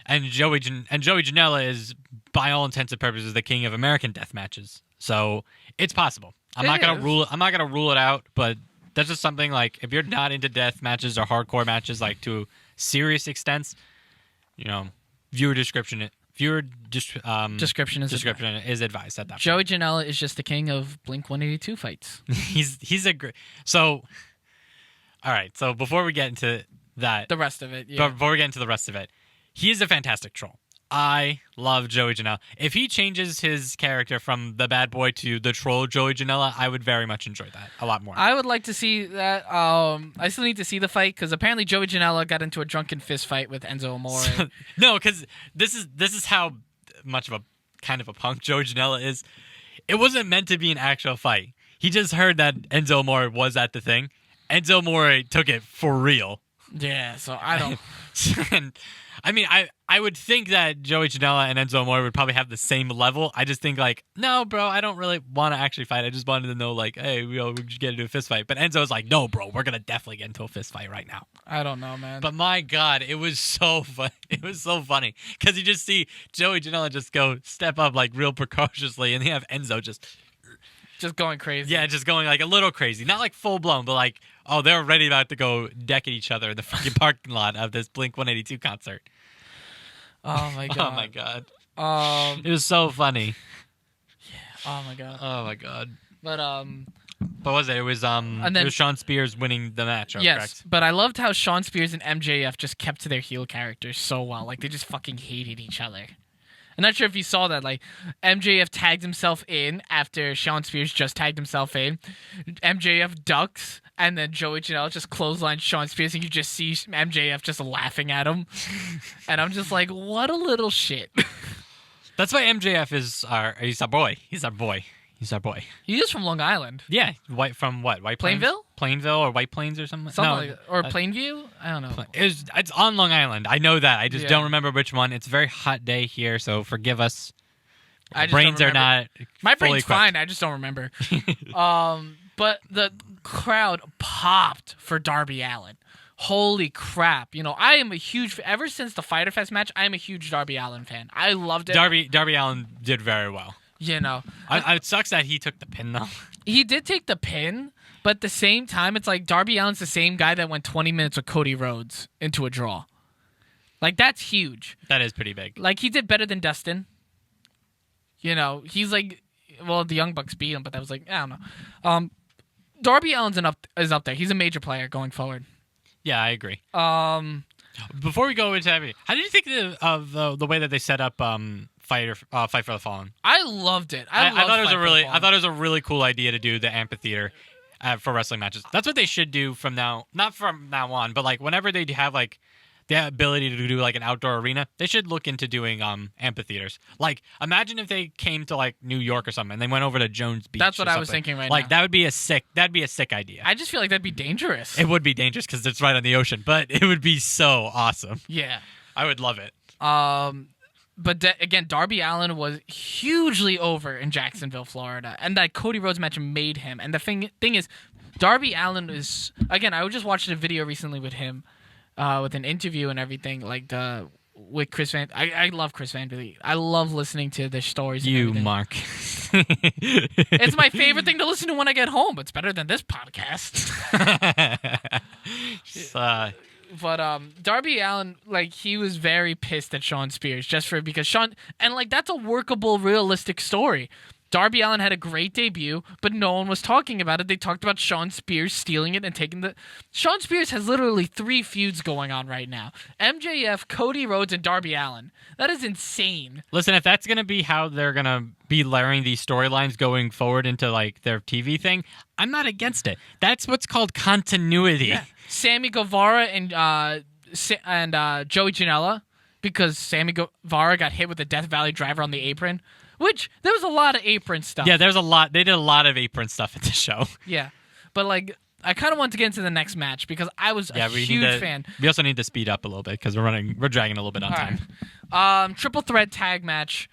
and Joey Janela is, by all intents and purposes, the king of American death matches. So it's possible. I'm not gonna rule it out, but that's just something like if you're not into death matches or hardcore matches like to serious extents, viewer description is advised at that point. Joey Janela is just the king of Blink 182 fights. he's a great. So, all right. So before we get into that, the rest of it, yeah. Before we get into the rest of it, he is a fantastic troll. I love Joey Janela. If he changes his character from the bad boy to the troll Joey Janela, I would very much enjoy that a lot more. I would like to see that. I still need to see the fight because apparently Joey Janela got into a drunken fist fight with Enzo Amore. No, because this is how much of a kind of a punk Joey Janela is. It wasn't meant to be an actual fight. He just heard that Enzo Amore was at the thing. Enzo Amore took it for real. Yeah, so I don't. And, I mean, I would think that Joey Janela and Enzo Amore would probably have the same level. I just think like, no, bro, I don't really want to actually fight. I just wanted to know like, hey, we should get into a fist fight. But Enzo's like, no, bro, we're gonna definitely get into a fist fight right now. I don't know, man. But my God, it was so fun. It was so funny because you just see Joey Janela just go step up like real precautiously, and you have Enzo just going crazy. Yeah, just going like a little crazy, not like full blown, but like, oh, they're already about to go deck at each other in the fucking parking lot of this Blink 182 concert. Oh my God. Oh my God. It was so funny. Yeah. Oh my God. Oh my God. But what was it? It was it was Sean Spears winning the match. Yes, correct? but I loved how Sean Spears and MJF just kept to their heel characters so well. Like they just fucking hated each other. I'm not sure if you saw that. Like MJF tagged himself in after Sean Spears just tagged himself in. MJF ducks, and then Joey Janela just clotheslines Sean Spears, and you just see MJF just laughing at him. And I'm just like, what a little shit. That's why MJF is he's our boy. He's our boy. He's our boy. He is from Long Island. Yeah, from what? White Plains? Plainville or White Plains or something? Like that. Or Plainview? I don't know. It's on Long Island. I know that. I just don't remember which one. It's a very hot day here, so forgive us. Brains are not. My brain's fine. I just don't remember. But the crowd popped for Darby Allin. Holy crap. I am a huge... Ever since the Fyter Fest match, I am a huge Darby Allin fan. I loved it. Darby Allin did very well. It sucks that he took the pin, though. He did take the pin, but at the same time, it's like Darby Allin's the same guy that went 20 minutes with Cody Rhodes into a draw. Like, that's huge. That is pretty big. Like, he did better than Dustin. He's like... Well, the Young Bucks beat him, but that was like... I don't know. Darby Allin's is up there. He's a major player going forward. Yeah, I agree. Before we go into everything, how did you think of the way that they set up Fight for the Fallen? I loved it. I thought it was a really cool idea to do the amphitheater for wrestling matches. That's what they should do not from now on, but like whenever they have like the ability to do like an outdoor arena, they should look into doing amphitheaters. Like imagine if they came to like New York or something and they went over to Jones Beach. That's what I was thinking right now. Like that'd be a sick idea. I just feel like that'd be dangerous. It would be dangerous because it's right on the ocean, but it would be so awesome. Yeah. I would love it. But again, Darby Allin was hugely over in Jacksonville, Florida, and that Cody Rhodes match made him. And the thing is, Darby Allin is, again, I just watched a video recently with him, with an interview and everything, like with Chris Van. I love Chris Van Vliet. I love listening to the stories. You, Mark. It's my favorite thing to listen to when I get home. It's better than this podcast. But Darby Allin, like, he was very pissed at Sean Spears because Sean, and like that's a workable, realistic story. Darby Allin had a great debut, but no one was talking about it. They talked about Sean Spears stealing it and taking Sean Spears has literally 3 feuds going on right now: MJF, Cody Rhodes, and Darby Allin. That is insane. Listen, if that's gonna be how they're gonna be layering these storylines going forward into like their TV thing, I'm not against it. That's what's called continuity. Yeah. Sammy Guevara and Joey Janela, because Sammy Guevara got hit with a Death Valley driver on the apron, which there was a lot of apron stuff. Yeah, there's a lot. They did a lot of apron stuff at the show. Yeah, but like I kind of want to get into the next match because I was a huge fan. We also need to speed up a little bit because we're dragging a little bit on time. Right. Triple threat tag match.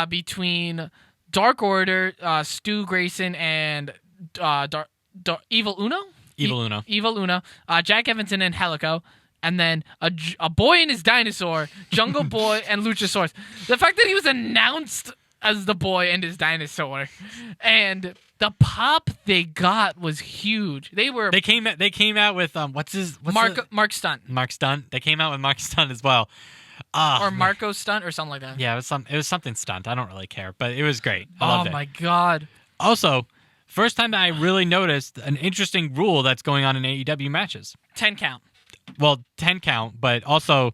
between Dark Order, Stu Grayson, and Evil Uno? Evil Uno, Jack Evanson and Helico, and then a boy and his dinosaur, Jungle Boy and Luchasaurus. The fact that he was announced as the boy and his dinosaur, and the pop they got was huge. They came out with Mark Stunt. Mark Stunt. They came out with Mark Stunt as well. Or Marco Stunt or something like that. Yeah, it was something Stunt. I don't really care, but it was great. I loved it. Oh my god. Also, first time that I really noticed an interesting rule that's going on in AEW matches. 10 count. Well, 10 count, but also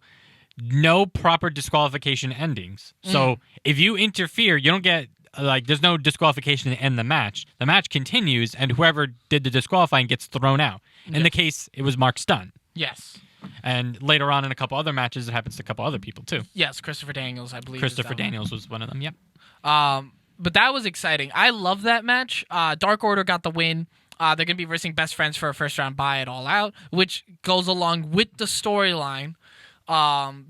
no proper disqualification endings. So if you interfere, you don't get, there's no disqualification to end the match. The match continues, and whoever did the disqualifying gets thrown out. In the case, it was Mark Stunt. Yes. And later on in a couple other matches, it happens to a couple other people, too. Yes, Christopher Daniels, I believe. Christopher Daniels was one of them, yep. But that was exciting. I love that match. Dark Order got the win. They're going to be versing Best Friends for a first-round bye at All Out, which goes along with the storyline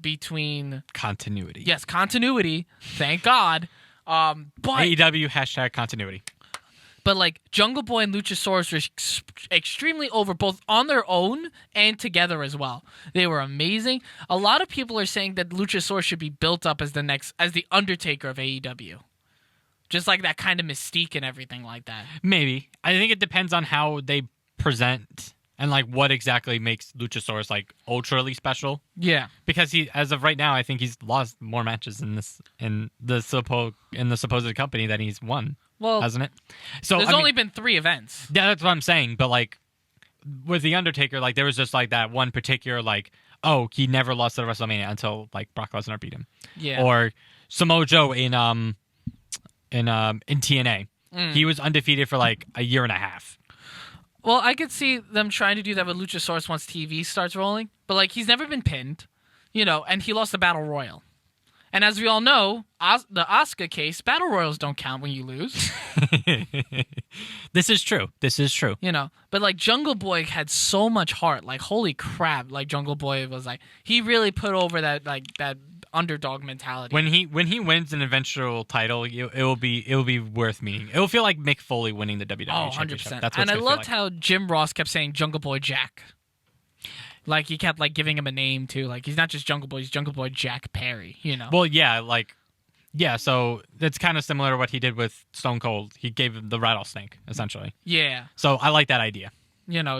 between... Continuity. Yes, continuity. Thank God. But AEW # continuity. But, Jungle Boy and Luchasaurus were extremely over, both on their own and together as well. They were amazing. A lot of people are saying that Luchasaurus should be built up as the Undertaker of AEW. Just like that kind of mystique and everything like that. Maybe. I think it depends on how they present and what exactly makes Luchasaurus ultra special. Yeah. Because as of right now, I think he's lost more matches in the supposed company than he's won. Well, hasn't it? So there's only been 3 events. Yeah, that's what I'm saying. But with the Undertaker, there was just that one particular he never lost at WrestleMania until Brock Lesnar beat him. Yeah. Or Samoa Joe in TNA. He was undefeated for a year and a half. Well, I could see them trying to do that with Luchasaurus once TV starts rolling. But he's never been pinned, and he lost the Battle Royal. And as we all know, the Asuka case, Battle Royals don't count when you lose. This is true. But Jungle Boy had so much heart. Holy crap! Jungle Boy was he really put over that underdog mentality. When he wins an eventual title, it will be worth meeting. It will feel like Mick Foley winning the WWE Championship. 100%. That's what. And I loved how Jim Ross kept saying Jungle Boy Jack. He kept giving him a name too. He's not just Jungle Boy, he's Jungle Boy Jack Perry, Well, yeah, so it's kind of similar to what he did with Stone Cold. He gave him the rattlesnake, essentially. Yeah. So I like that idea.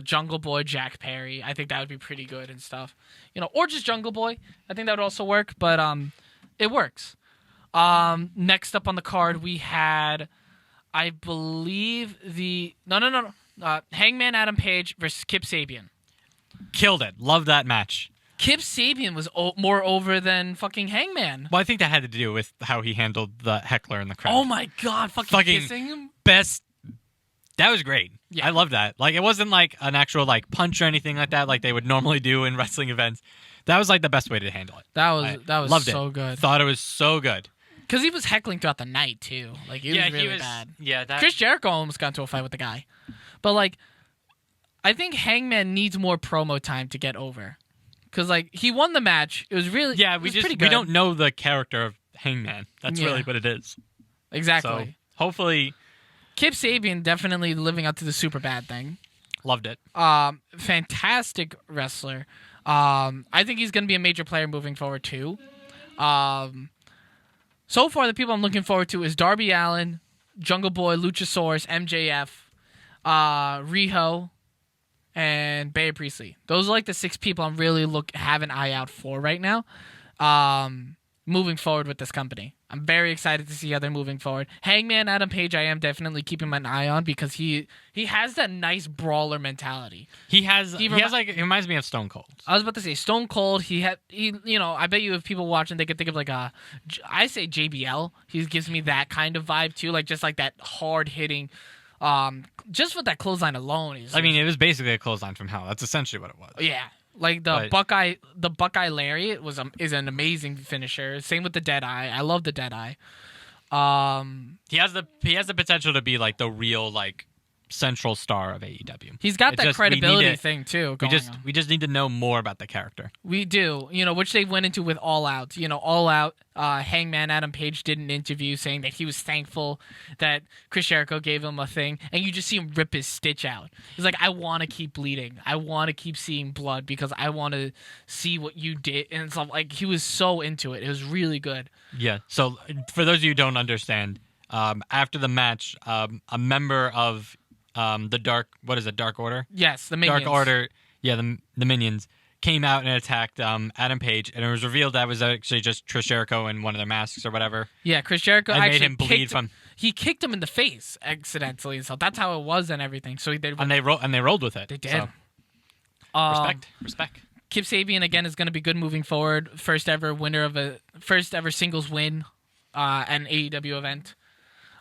Jungle Boy Jack Perry. I think that would be pretty good and stuff. Or just Jungle Boy. I think that would also work, but it works. Next up on the card, we had, I believe, Hangman Adam Page versus Kip Sabian. Killed it. Loved that match. Kip Sabian was more over than fucking Hangman. Well, I think that had to do with how he handled the heckler in the crowd. Oh my god, fucking kissing him? Best. That was great. Yeah. I love that. It wasn't an actual punch or anything like that they would normally do in wrestling events. That was the best way to handle it. That was loved so it. good. Thought it was so good. Because he was heckling throughout the night too. Was really bad. Yeah, Chris Jericho almost got into a fight with the guy. But I think Hangman needs more promo time to get over. Because he won the match. It was really pretty good. We don't know the character of Hangman. That's really what it is. Exactly. So hopefully, Kip Sabian definitely living up to the super bad thing. Loved it. Fantastic wrestler. I think he's going to be a major player moving forward too. So far, the people I'm looking forward to is Darby Allin, Jungle Boy, Luchasaurus, MJF, Riho, and Bea Priestley. Those are the 6 people I'm really have an eye out for right now. Moving forward with this company. I'm very excited to see how they're moving forward. Hangman Adam Page, I am definitely keeping an eye on because he has that nice brawler mentality. He reminds me of Stone Cold. I was about to say Stone Cold. I bet you if people watching, they could think of I say JBL. He gives me that kind of vibe too, just that hard hitting. Just with that clothesline alone, it was basically a clothesline from hell. That's essentially what it was. Yeah. The Buckeye Lariat is an amazing finisher. Same with the Deadeye. I love the Deadeye. He has the potential to be the real central star of AEW. He's got that credibility thing too. We just need to know more about the character. We do, which they went into with All Out. All Out. Hangman Adam Page did an interview saying that he was thankful that Chris Jericho gave him a thing, and you just see him rip his stitch out. He's like, I want to keep bleeding. I want to keep seeing blood because I want to see what you did. And so, like, he was so into it. It was really good. Yeah. So for those of you who don't understand, after the match, a member of the Dark Order? Yes, the Minions. Dark Order, yeah, the Minions came out and attacked Adam Page, and it was revealed that was actually just Chris Jericho in one of their masks or whatever. Yeah, Chris Jericho and actually made him bleed he kicked him in the face accidentally, so that's how it was and everything. So they rolled with it. They did. So. Respect. Kip Sabian again is going to be good moving forward. First ever singles win, an AEW event.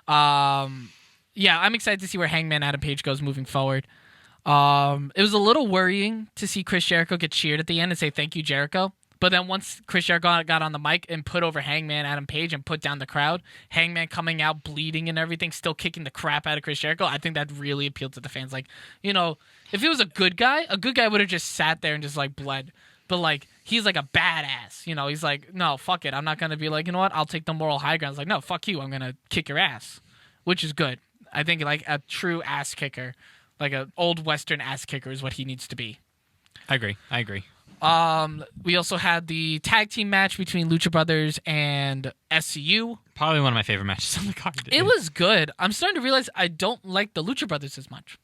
Yeah, I'm excited to see where Hangman Adam Page goes moving forward. It was a little worrying to see Chris Jericho get cheered at the end and say thank you, Jericho. But then once Chris Jericho got on the mic and put over Hangman Adam Page and put down the crowd, Hangman coming out bleeding and everything, still kicking the crap out of Chris Jericho, I think that really appealed to the fans. Like, if he was a good guy would have just sat there and just like bled. But like, he's like a badass. He's like, no, fuck it. I'm not going to be like, you know what? I'll take the moral high ground. It's like, no, fuck you. I'm going to kick your ass, which is good. I think like a true ass kicker, like an old Western ass kicker is what he needs to be. I agree. We also had the tag team match between Lucha Brothers and SCU. Probably one of my favorite matches on the card. It was good. I'm starting to realize I don't like the Lucha Brothers as much.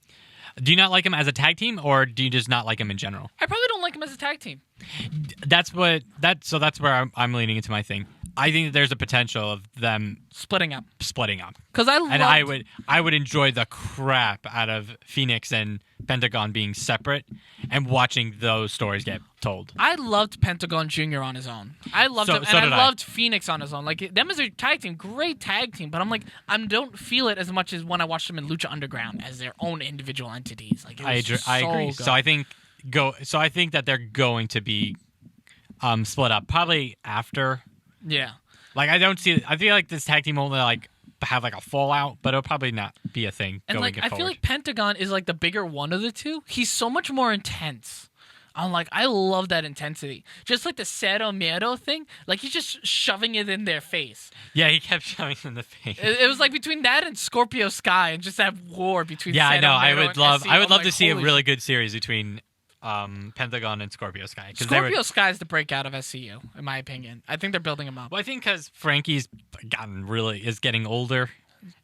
Do you not like him as a tag team, or do you just not like him in general? I probably don't like him as a tag team. That's where I'm leaning into my thing. I think that there's a potential of them splitting up. Because I would enjoy the crap out of Phoenix and Pentagon being separate and watching those stories get told. I loved Pentagon Jr. on his own. I loved him, and I loved Phoenix on his own. Like, them as a tag team, great tag team. But I'm like, I don't feel it as much as when I watched them in Lucha Underground as their own individual entities. Like, I agree. Good. So I think that they're going to be split up probably after. Yeah. Like, I feel like this tag team will like have like a fallout, but it'll probably not be a thing. And like, I feel like Pentagon is like the bigger one of the two. He's so much more intense. I'm like, I love that intensity. Just like the Cero Miedo thing, like he's just shoving it in their face. Yeah, he kept shoving it in the face. It was like between that and Scorpio Sky, and just that war between. Yeah, Cero I know. Miedo I would love to see a really good series between Pentagon and Scorpio Sky. Scorpio Sky is the breakout of SCU, in my opinion. I think they're building him up. Well, I think because Frankie's is getting older.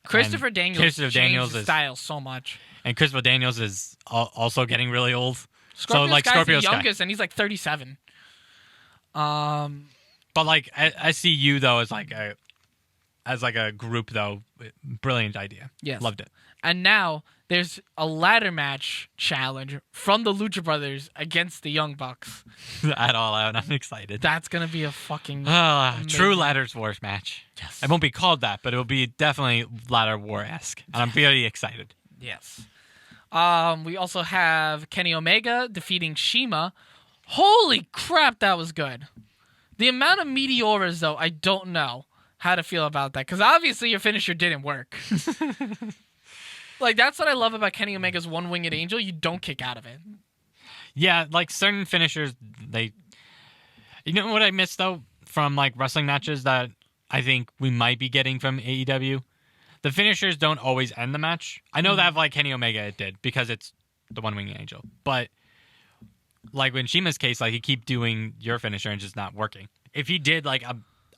Christopher Daniels changed his style so much. And Christopher Daniels is also getting really old. Scorpio Sky's the youngest, and he's like 37. But like SCU though is like a group though, brilliant idea. Yes, loved it. And now there's a ladder match challenge from the Lucha Brothers against the Young Bucks. At All Out, I'm excited. That's gonna be a fucking true ladders wars match. Yes, it won't be called that, but it'll be definitely ladder war-esque, and I'm very excited. Yes. We also have Kenny Omega defeating Shima. Holy crap, that was good. The amount of meteoras, though, I don't know how to feel about that. Because obviously your finisher didn't work. Like, that's what I love about Kenny Omega's One-Winged Angel. You don't kick out of it. Yeah, like certain finishers, You know what I miss, though, from like wrestling matches that I think we might be getting from AEW? The finishers don't always end the match. I know that like Kenny Omega it did because it's the One-Winged Angel. But like in Shima's case, like he keep doing your finisher and just not working. If he did like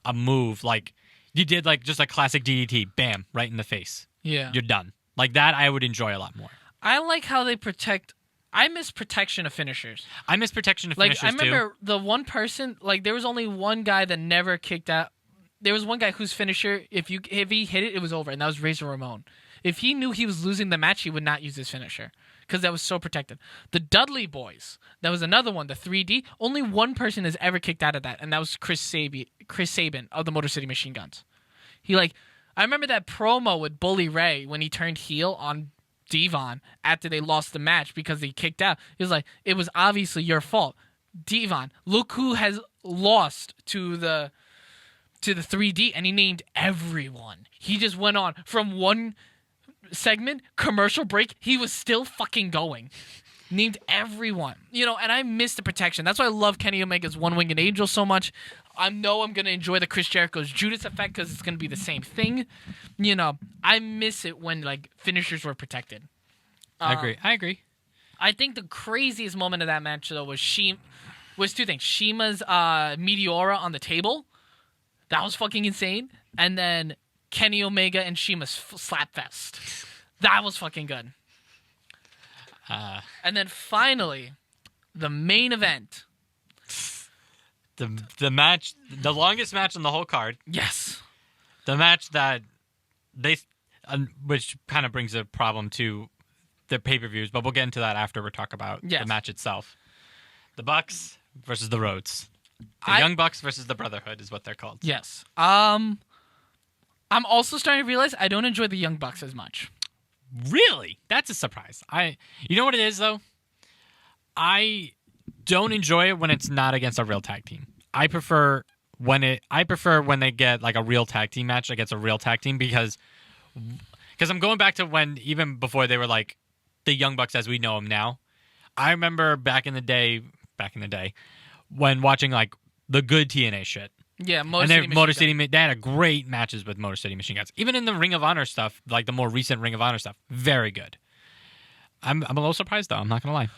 a move, like you did like just a classic DDT, bam, right in the face. Yeah. You're done. Like that I would enjoy a lot more. I like how they protect. I miss protection of finishers. I miss protection of finishers too. Like I remember the one person, like there was only one guy that never kicked out. There was one guy whose finisher, if he hit it, it was over, and that was Razor Ramon. If he knew he was losing the match, he would not use his finisher because that was so protected. The Dudley Boys, that was another one, the 3D. Only one person has ever kicked out of that, and that was Chris Sabin of the Motor City Machine Guns. I remember that promo with Bully Ray when he turned heel on Devon after they lost the match because he kicked out. He was like, it was obviously your fault. Devon, look who has lost to the 3D, and he named everyone. He just went on from one segment, commercial break, he was still fucking going. Named everyone. And I miss the protection. That's why I love Kenny Omega's One Winged Angel so much. I know I'm going to enjoy the Chris Jericho's Judas effect because it's going to be the same thing. I miss it when, like, finishers were protected. I agree. I think the craziest moment of that match, though, was two things. Shima's Meteora on the table. That was fucking insane. And then Kenny Omega and Shima's Slapfest. That was fucking good. And then finally, the main event. The match, the longest match on the whole card. Yes. The match that which kind of brings a problem to the pay-per-views, but we'll get into that after we talk about the match itself. The Bucks versus the Rhodes. The Young Bucks versus the Brotherhood is what they're called. Yes. I'm also starting to realize I don't enjoy the Young Bucks as much. Really? That's a surprise. You know what it is, though? I don't enjoy it when it's not against a real tag team. I prefer when they get like a real tag team match against a real tag team because I'm going back to when even before they were like the Young Bucks as we know them now. I remember back in the day when watching like the good TNA shit. Yeah, Motor City. They had a great matches with Motor City Machine Guns. Even in the Ring of Honor stuff, like the more recent Ring of Honor stuff, very good. I'm a little surprised though. I'm not gonna lie.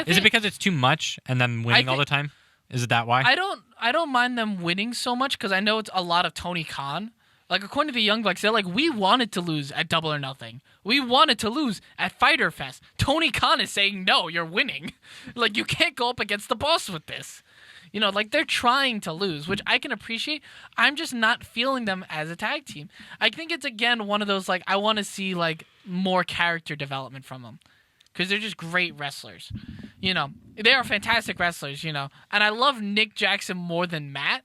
Is it because it's too much and them winning all the time? Is it that why? I don't mind them winning so much because I know it's a lot of Tony Khan. Like according to the Young Bucks, they're like, we wanted to lose at Double or Nothing. We wanted to lose at Fyter Fest. Tony Khan is saying, no, you're winning. Like you can't go up against the boss with this. Like they're trying to lose, which I can appreciate. I'm just not feeling them as a tag team. I think it's, again, one of those, like, I want to see, like, more character development from them. Because they're just great wrestlers. They are fantastic wrestlers, And I love Nick Jackson more than Matt.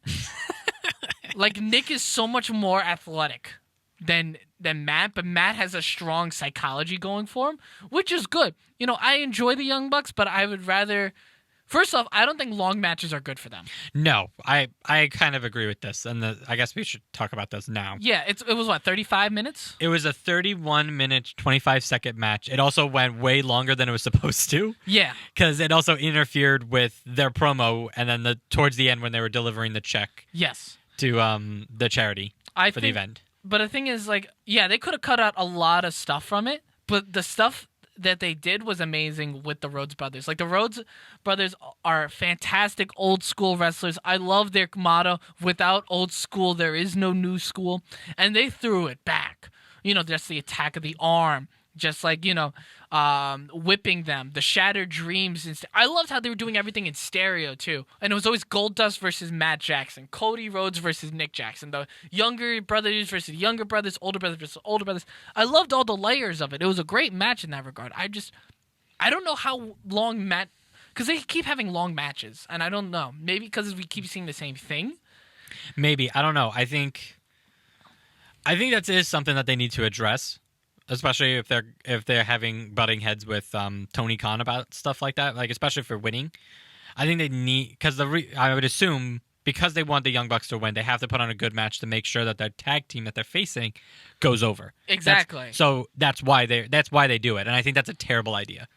Like, Nick is so much more athletic than Matt, but Matt has a strong psychology going for him, which is good. I enjoy the Young Bucks, but I would rather... First off, I don't think long matches are good for them. No, I kind of agree with this, and I guess we should talk about this now. Yeah, it was, 35 minutes? It was a 31-minute, 25-second match. It also went way longer than it was supposed to. Yeah. Because it also interfered with their promo, and then towards the end when they were delivering the check. Yes. To the charity for the event. But the thing is, like, yeah, they could have cut out a lot of stuff from it, but the stuff that they did was amazing with the Rhodes Brothers. Like, the Rhodes Brothers are fantastic old school wrestlers. I love their motto, without old school, there is no new school. And they threw it back. Just the attack of the arm, just like, whipping them, the shattered dreams. I loved how they were doing everything in stereo, too. And it was always Goldust versus Matt Jackson, Cody Rhodes versus Nick Jackson, the younger brothers versus younger brothers, older brothers versus older brothers. I loved all the layers of it. It was a great match in that regard. I don't know how long because they keep having long matches, and I don't know. Maybe because we keep seeing the same thing? Maybe. I don't know. I think that is something that they need to address. Especially if they're having butting heads with Tony Khan about stuff like that, like especially for winning, I think they need because I would assume because they want the Young Bucks to win, they have to put on a good match to make sure that their tag team that they're facing goes over. Exactly. That's why they do it, and I think that's a terrible idea.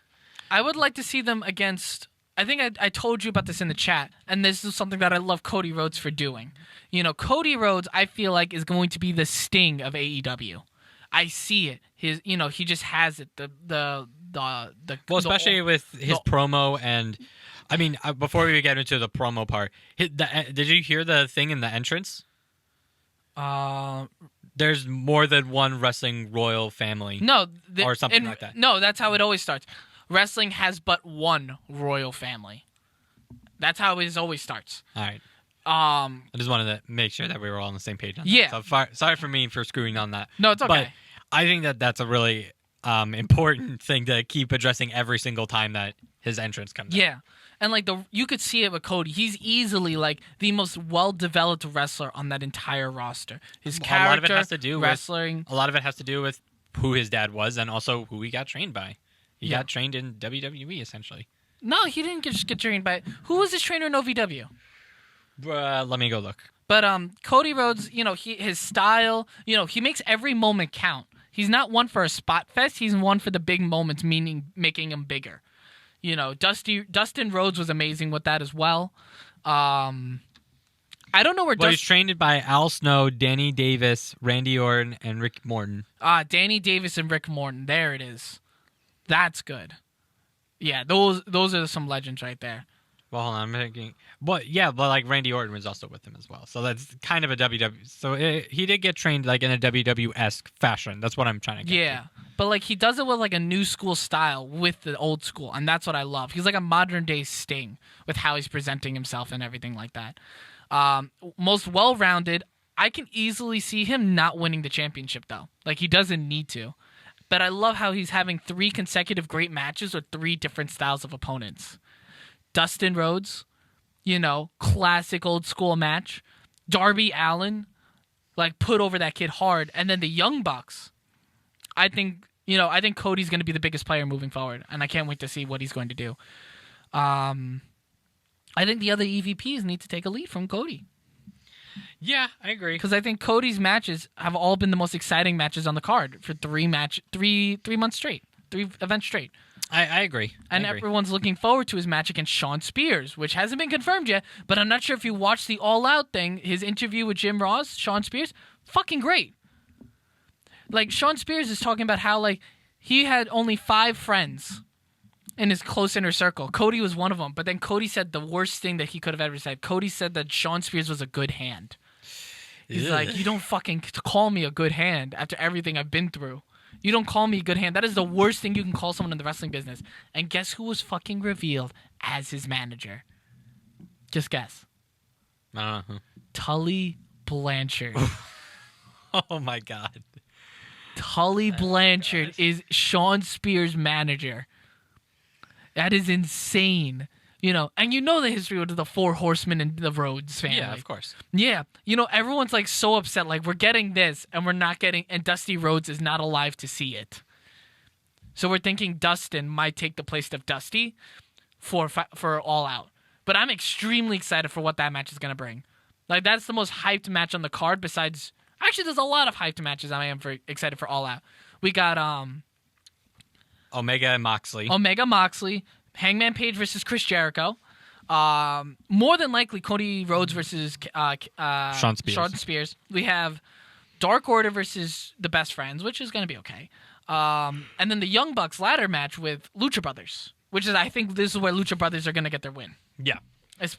I would like to see them against. I think I told you about this in the chat, and this is something that I love Cody Rhodes for doing. Cody Rhodes, I feel like, is going to be the Sting of AEW. I see it. He just has it. Especially with his promo, and I mean, before we get into the promo part, did you hear the thing in the entrance? There's more than one wrestling royal family. No, or something like that. No, that's how it always starts. Wrestling has but one royal family. That's how it always starts. All right. I just wanted to make sure that we were all on the same page on that. So sorry for me for screwing on that. No, it's okay. But I think that's a really important thing to keep addressing every single time that his entrance comes out. Yeah. And like you could see it with Cody. He's easily like the most well-developed wrestler on that entire roster. His character, a lot of it has to do wrestling. A lot of it has to do with who his dad was and also who he got trained by. He got trained in WWE essentially. No, he didn't just get trained by. Who was his trainer in OVW? Let me go look. But Cody Rhodes, his style, he makes every moment count. He's not one for a spot fest. He's one for the big moments, meaning making him bigger. You know, Dustin Rhodes was amazing with that as well. I don't know where. Well, he's trained by Al Snow, Danny Davis, Randy Orton, and Rick Morton. Danny Davis and Rick Morton. There it is. That's good. Yeah, those are some legends right there. Well, hold on, I'm thinking. But like Randy Orton was also with him as well. So that's kind of a WWE. So he did get trained like in a WWE-esque fashion. That's what I'm trying to get. Yeah, to. but like he does it with like a new school style with the old school, and that's what I love. He's like a modern day Sting with how he's presenting himself and everything like that. Most well-rounded. I can easily see him not winning the championship though. Like he doesn't need to. But I love how he's having 3 consecutive great matches with 3 different styles of opponents. Dustin Rhodes, you know, classic old school match. Darby Allin, like put over that kid hard. And then the Young Bucks. I think Cody's going to be the biggest player moving forward. And I can't wait to see what he's going to do. I think the other EVPs need to take a lead from Cody. Yeah, I agree. Because I think Cody's matches have all been the most exciting matches on the card for 3 months straight. 3 events straight. I agree. And everyone's looking forward to his match against Shawn Spears, which hasn't been confirmed yet, but I'm not sure if you watched the All Out thing, his interview with Jim Ross, Shawn Spears, fucking great. Like, Shawn Spears is talking about how, like, he had only 5 friends in his close inner circle. Cody was one of them, but then Cody said the worst thing that he could have ever said. Cody said that Shawn Spears was a good hand. He's like, you don't fucking call me a good hand after everything I've been through. You don't call me a good hand. That is the worst thing you can call someone in the wrestling business. And guess who was fucking revealed as his manager? Just guess. I don't know. Tully Blanchard. Oh my God. Tully Blanchard is Shawn Spears' manager. That is insane. You know, and you know the history of the 4 Horsemen and the Rhodes family. Yeah, of course. Yeah. You know, everyone's like so upset. Like, we're getting this and we're not getting, and Dusty Rhodes is not alive to see it. So we're thinking Dustin might take the place of Dusty for All Out. But I'm extremely excited for what that match is going to bring. Like, that's the most hyped match on the card besides, actually, there's a lot of hyped matches I am excited for All Out. We got, Omega and Moxley. Hangman Page versus Chris Jericho. More than likely, Cody Rhodes versus Shawn Spears. We have Dark Order versus the Best Friends, which is going to be okay. And then the Young Bucks ladder match with Lucha Brothers, which is, I think this is where Lucha Brothers are going to get their win. Yeah. At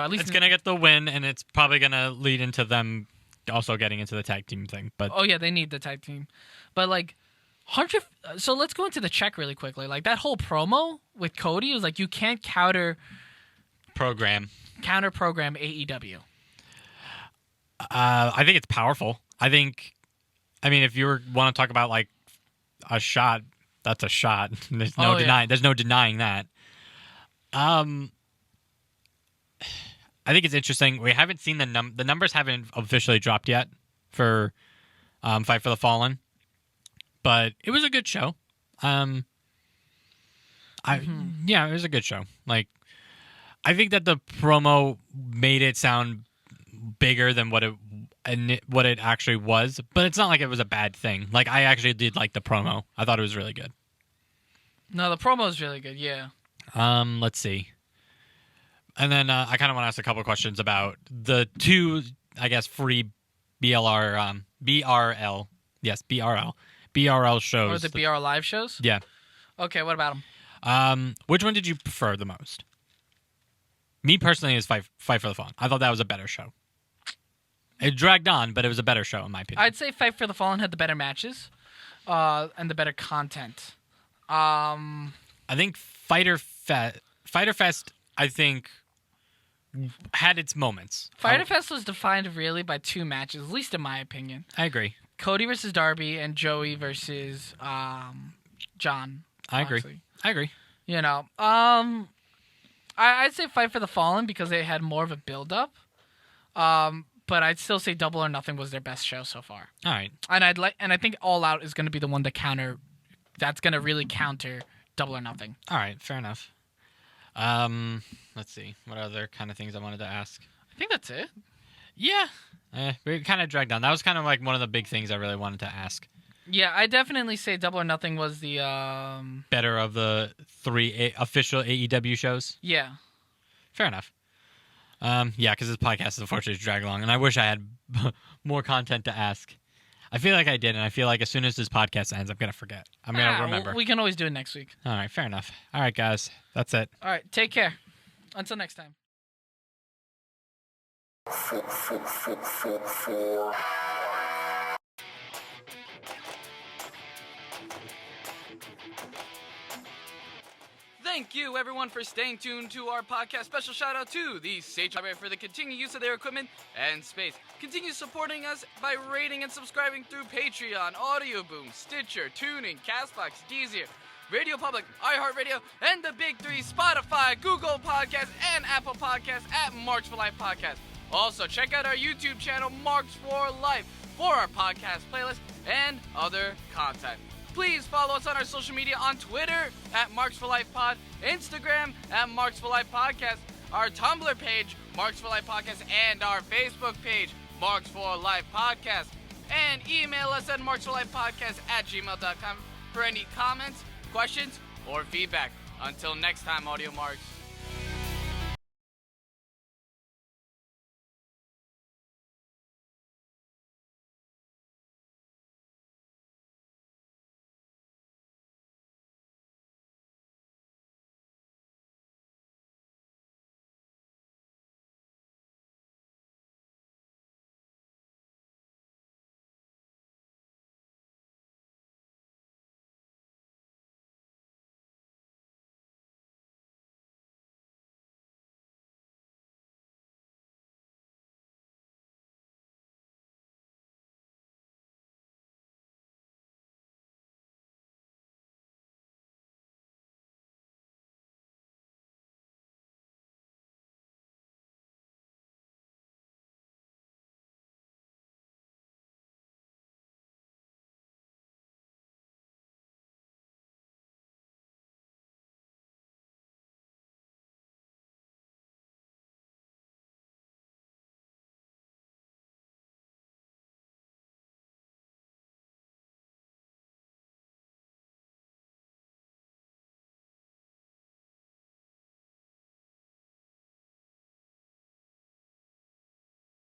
least it's going to get the win, and it's probably going to lead into them also getting into the tag team thing. But oh, yeah, they need the tag team. But, like, so let's go into the check really quickly. Like, that whole promo with Cody was like, you can't counter program AEW. I think it's powerful. I mean, if you want to talk about like a shot, that's a shot. There's no denying that. I think it's interesting. We haven't seen the numbers haven't officially dropped yet for Fight for the Fallen. But it was a good show. It was a good show. Like, I think that the promo made it sound bigger than what it actually was. But it's not like it was a bad thing. Like, I actually did like the promo. I thought it was really good. No, the promo is really good. Yeah. Let's see. And then I kind of want to ask a couple of questions about the 2, I guess, free BRL shows. Or the BR Live shows? Yeah. Okay, what about them? Which one did you prefer the most? Me personally is Fight for the Fallen. I thought that was a better show. It dragged on, but it was a better show in my opinion. I'd say Fight for the Fallen had the better matches, and the better content. I think Fyter Fest, I think, had its moments. Fyter Fest was defined really by 2 matches, at least in my opinion. I agree. Cody versus Darby and Joey versus John. I agree. You know, I'd say Fight for the Fallen because they had more of a build-up. But I'd still say Double or Nothing was their best show so far. All right. And I think All Out is going to be the one to counter. That's going to really counter Double or Nothing. All right, fair enough. Let's see. What other kind of things I wanted to ask? I think that's it. Yeah. We kind of dragged on. That was kind of like one of the big things I really wanted to ask. Yeah, I definitely say Double or Nothing was the Better of the 3 official AEW shows. Yeah. Fair enough. Yeah, because this podcast is unfortunately dragging along, and I wish I had more content to ask. I feel like I did, and I feel like as soon as this podcast ends, I'm going to forget. I'm going to remember. We can always do it next week. All right, fair enough. All right, guys. That's it. All right, take care. Until next time. Thank you, everyone, for staying tuned to our podcast. Special shout out to the Sage Library for the continued use of their equipment and space. Continue supporting us by rating and subscribing through Patreon, Audio Boom, Stitcher, TuneIn, Castbox, Deezer, Radio Public, iHeartRadio, and the Big Three, Spotify, Google Podcasts, and Apple Podcasts at Marks for Life Podcast. Also, check out our YouTube channel, Marks for Life, for our podcast playlist and other content. Please follow us on our social media on Twitter at Marks for Life Pod, Instagram at Marks for Life Podcast, our Tumblr page, Marks for Life Podcast, and our Facebook page, Marks for Life Podcast. And email us at marksforlifepodcast@gmail.com for any comments, questions, or feedback. Until next time, Audio Marks.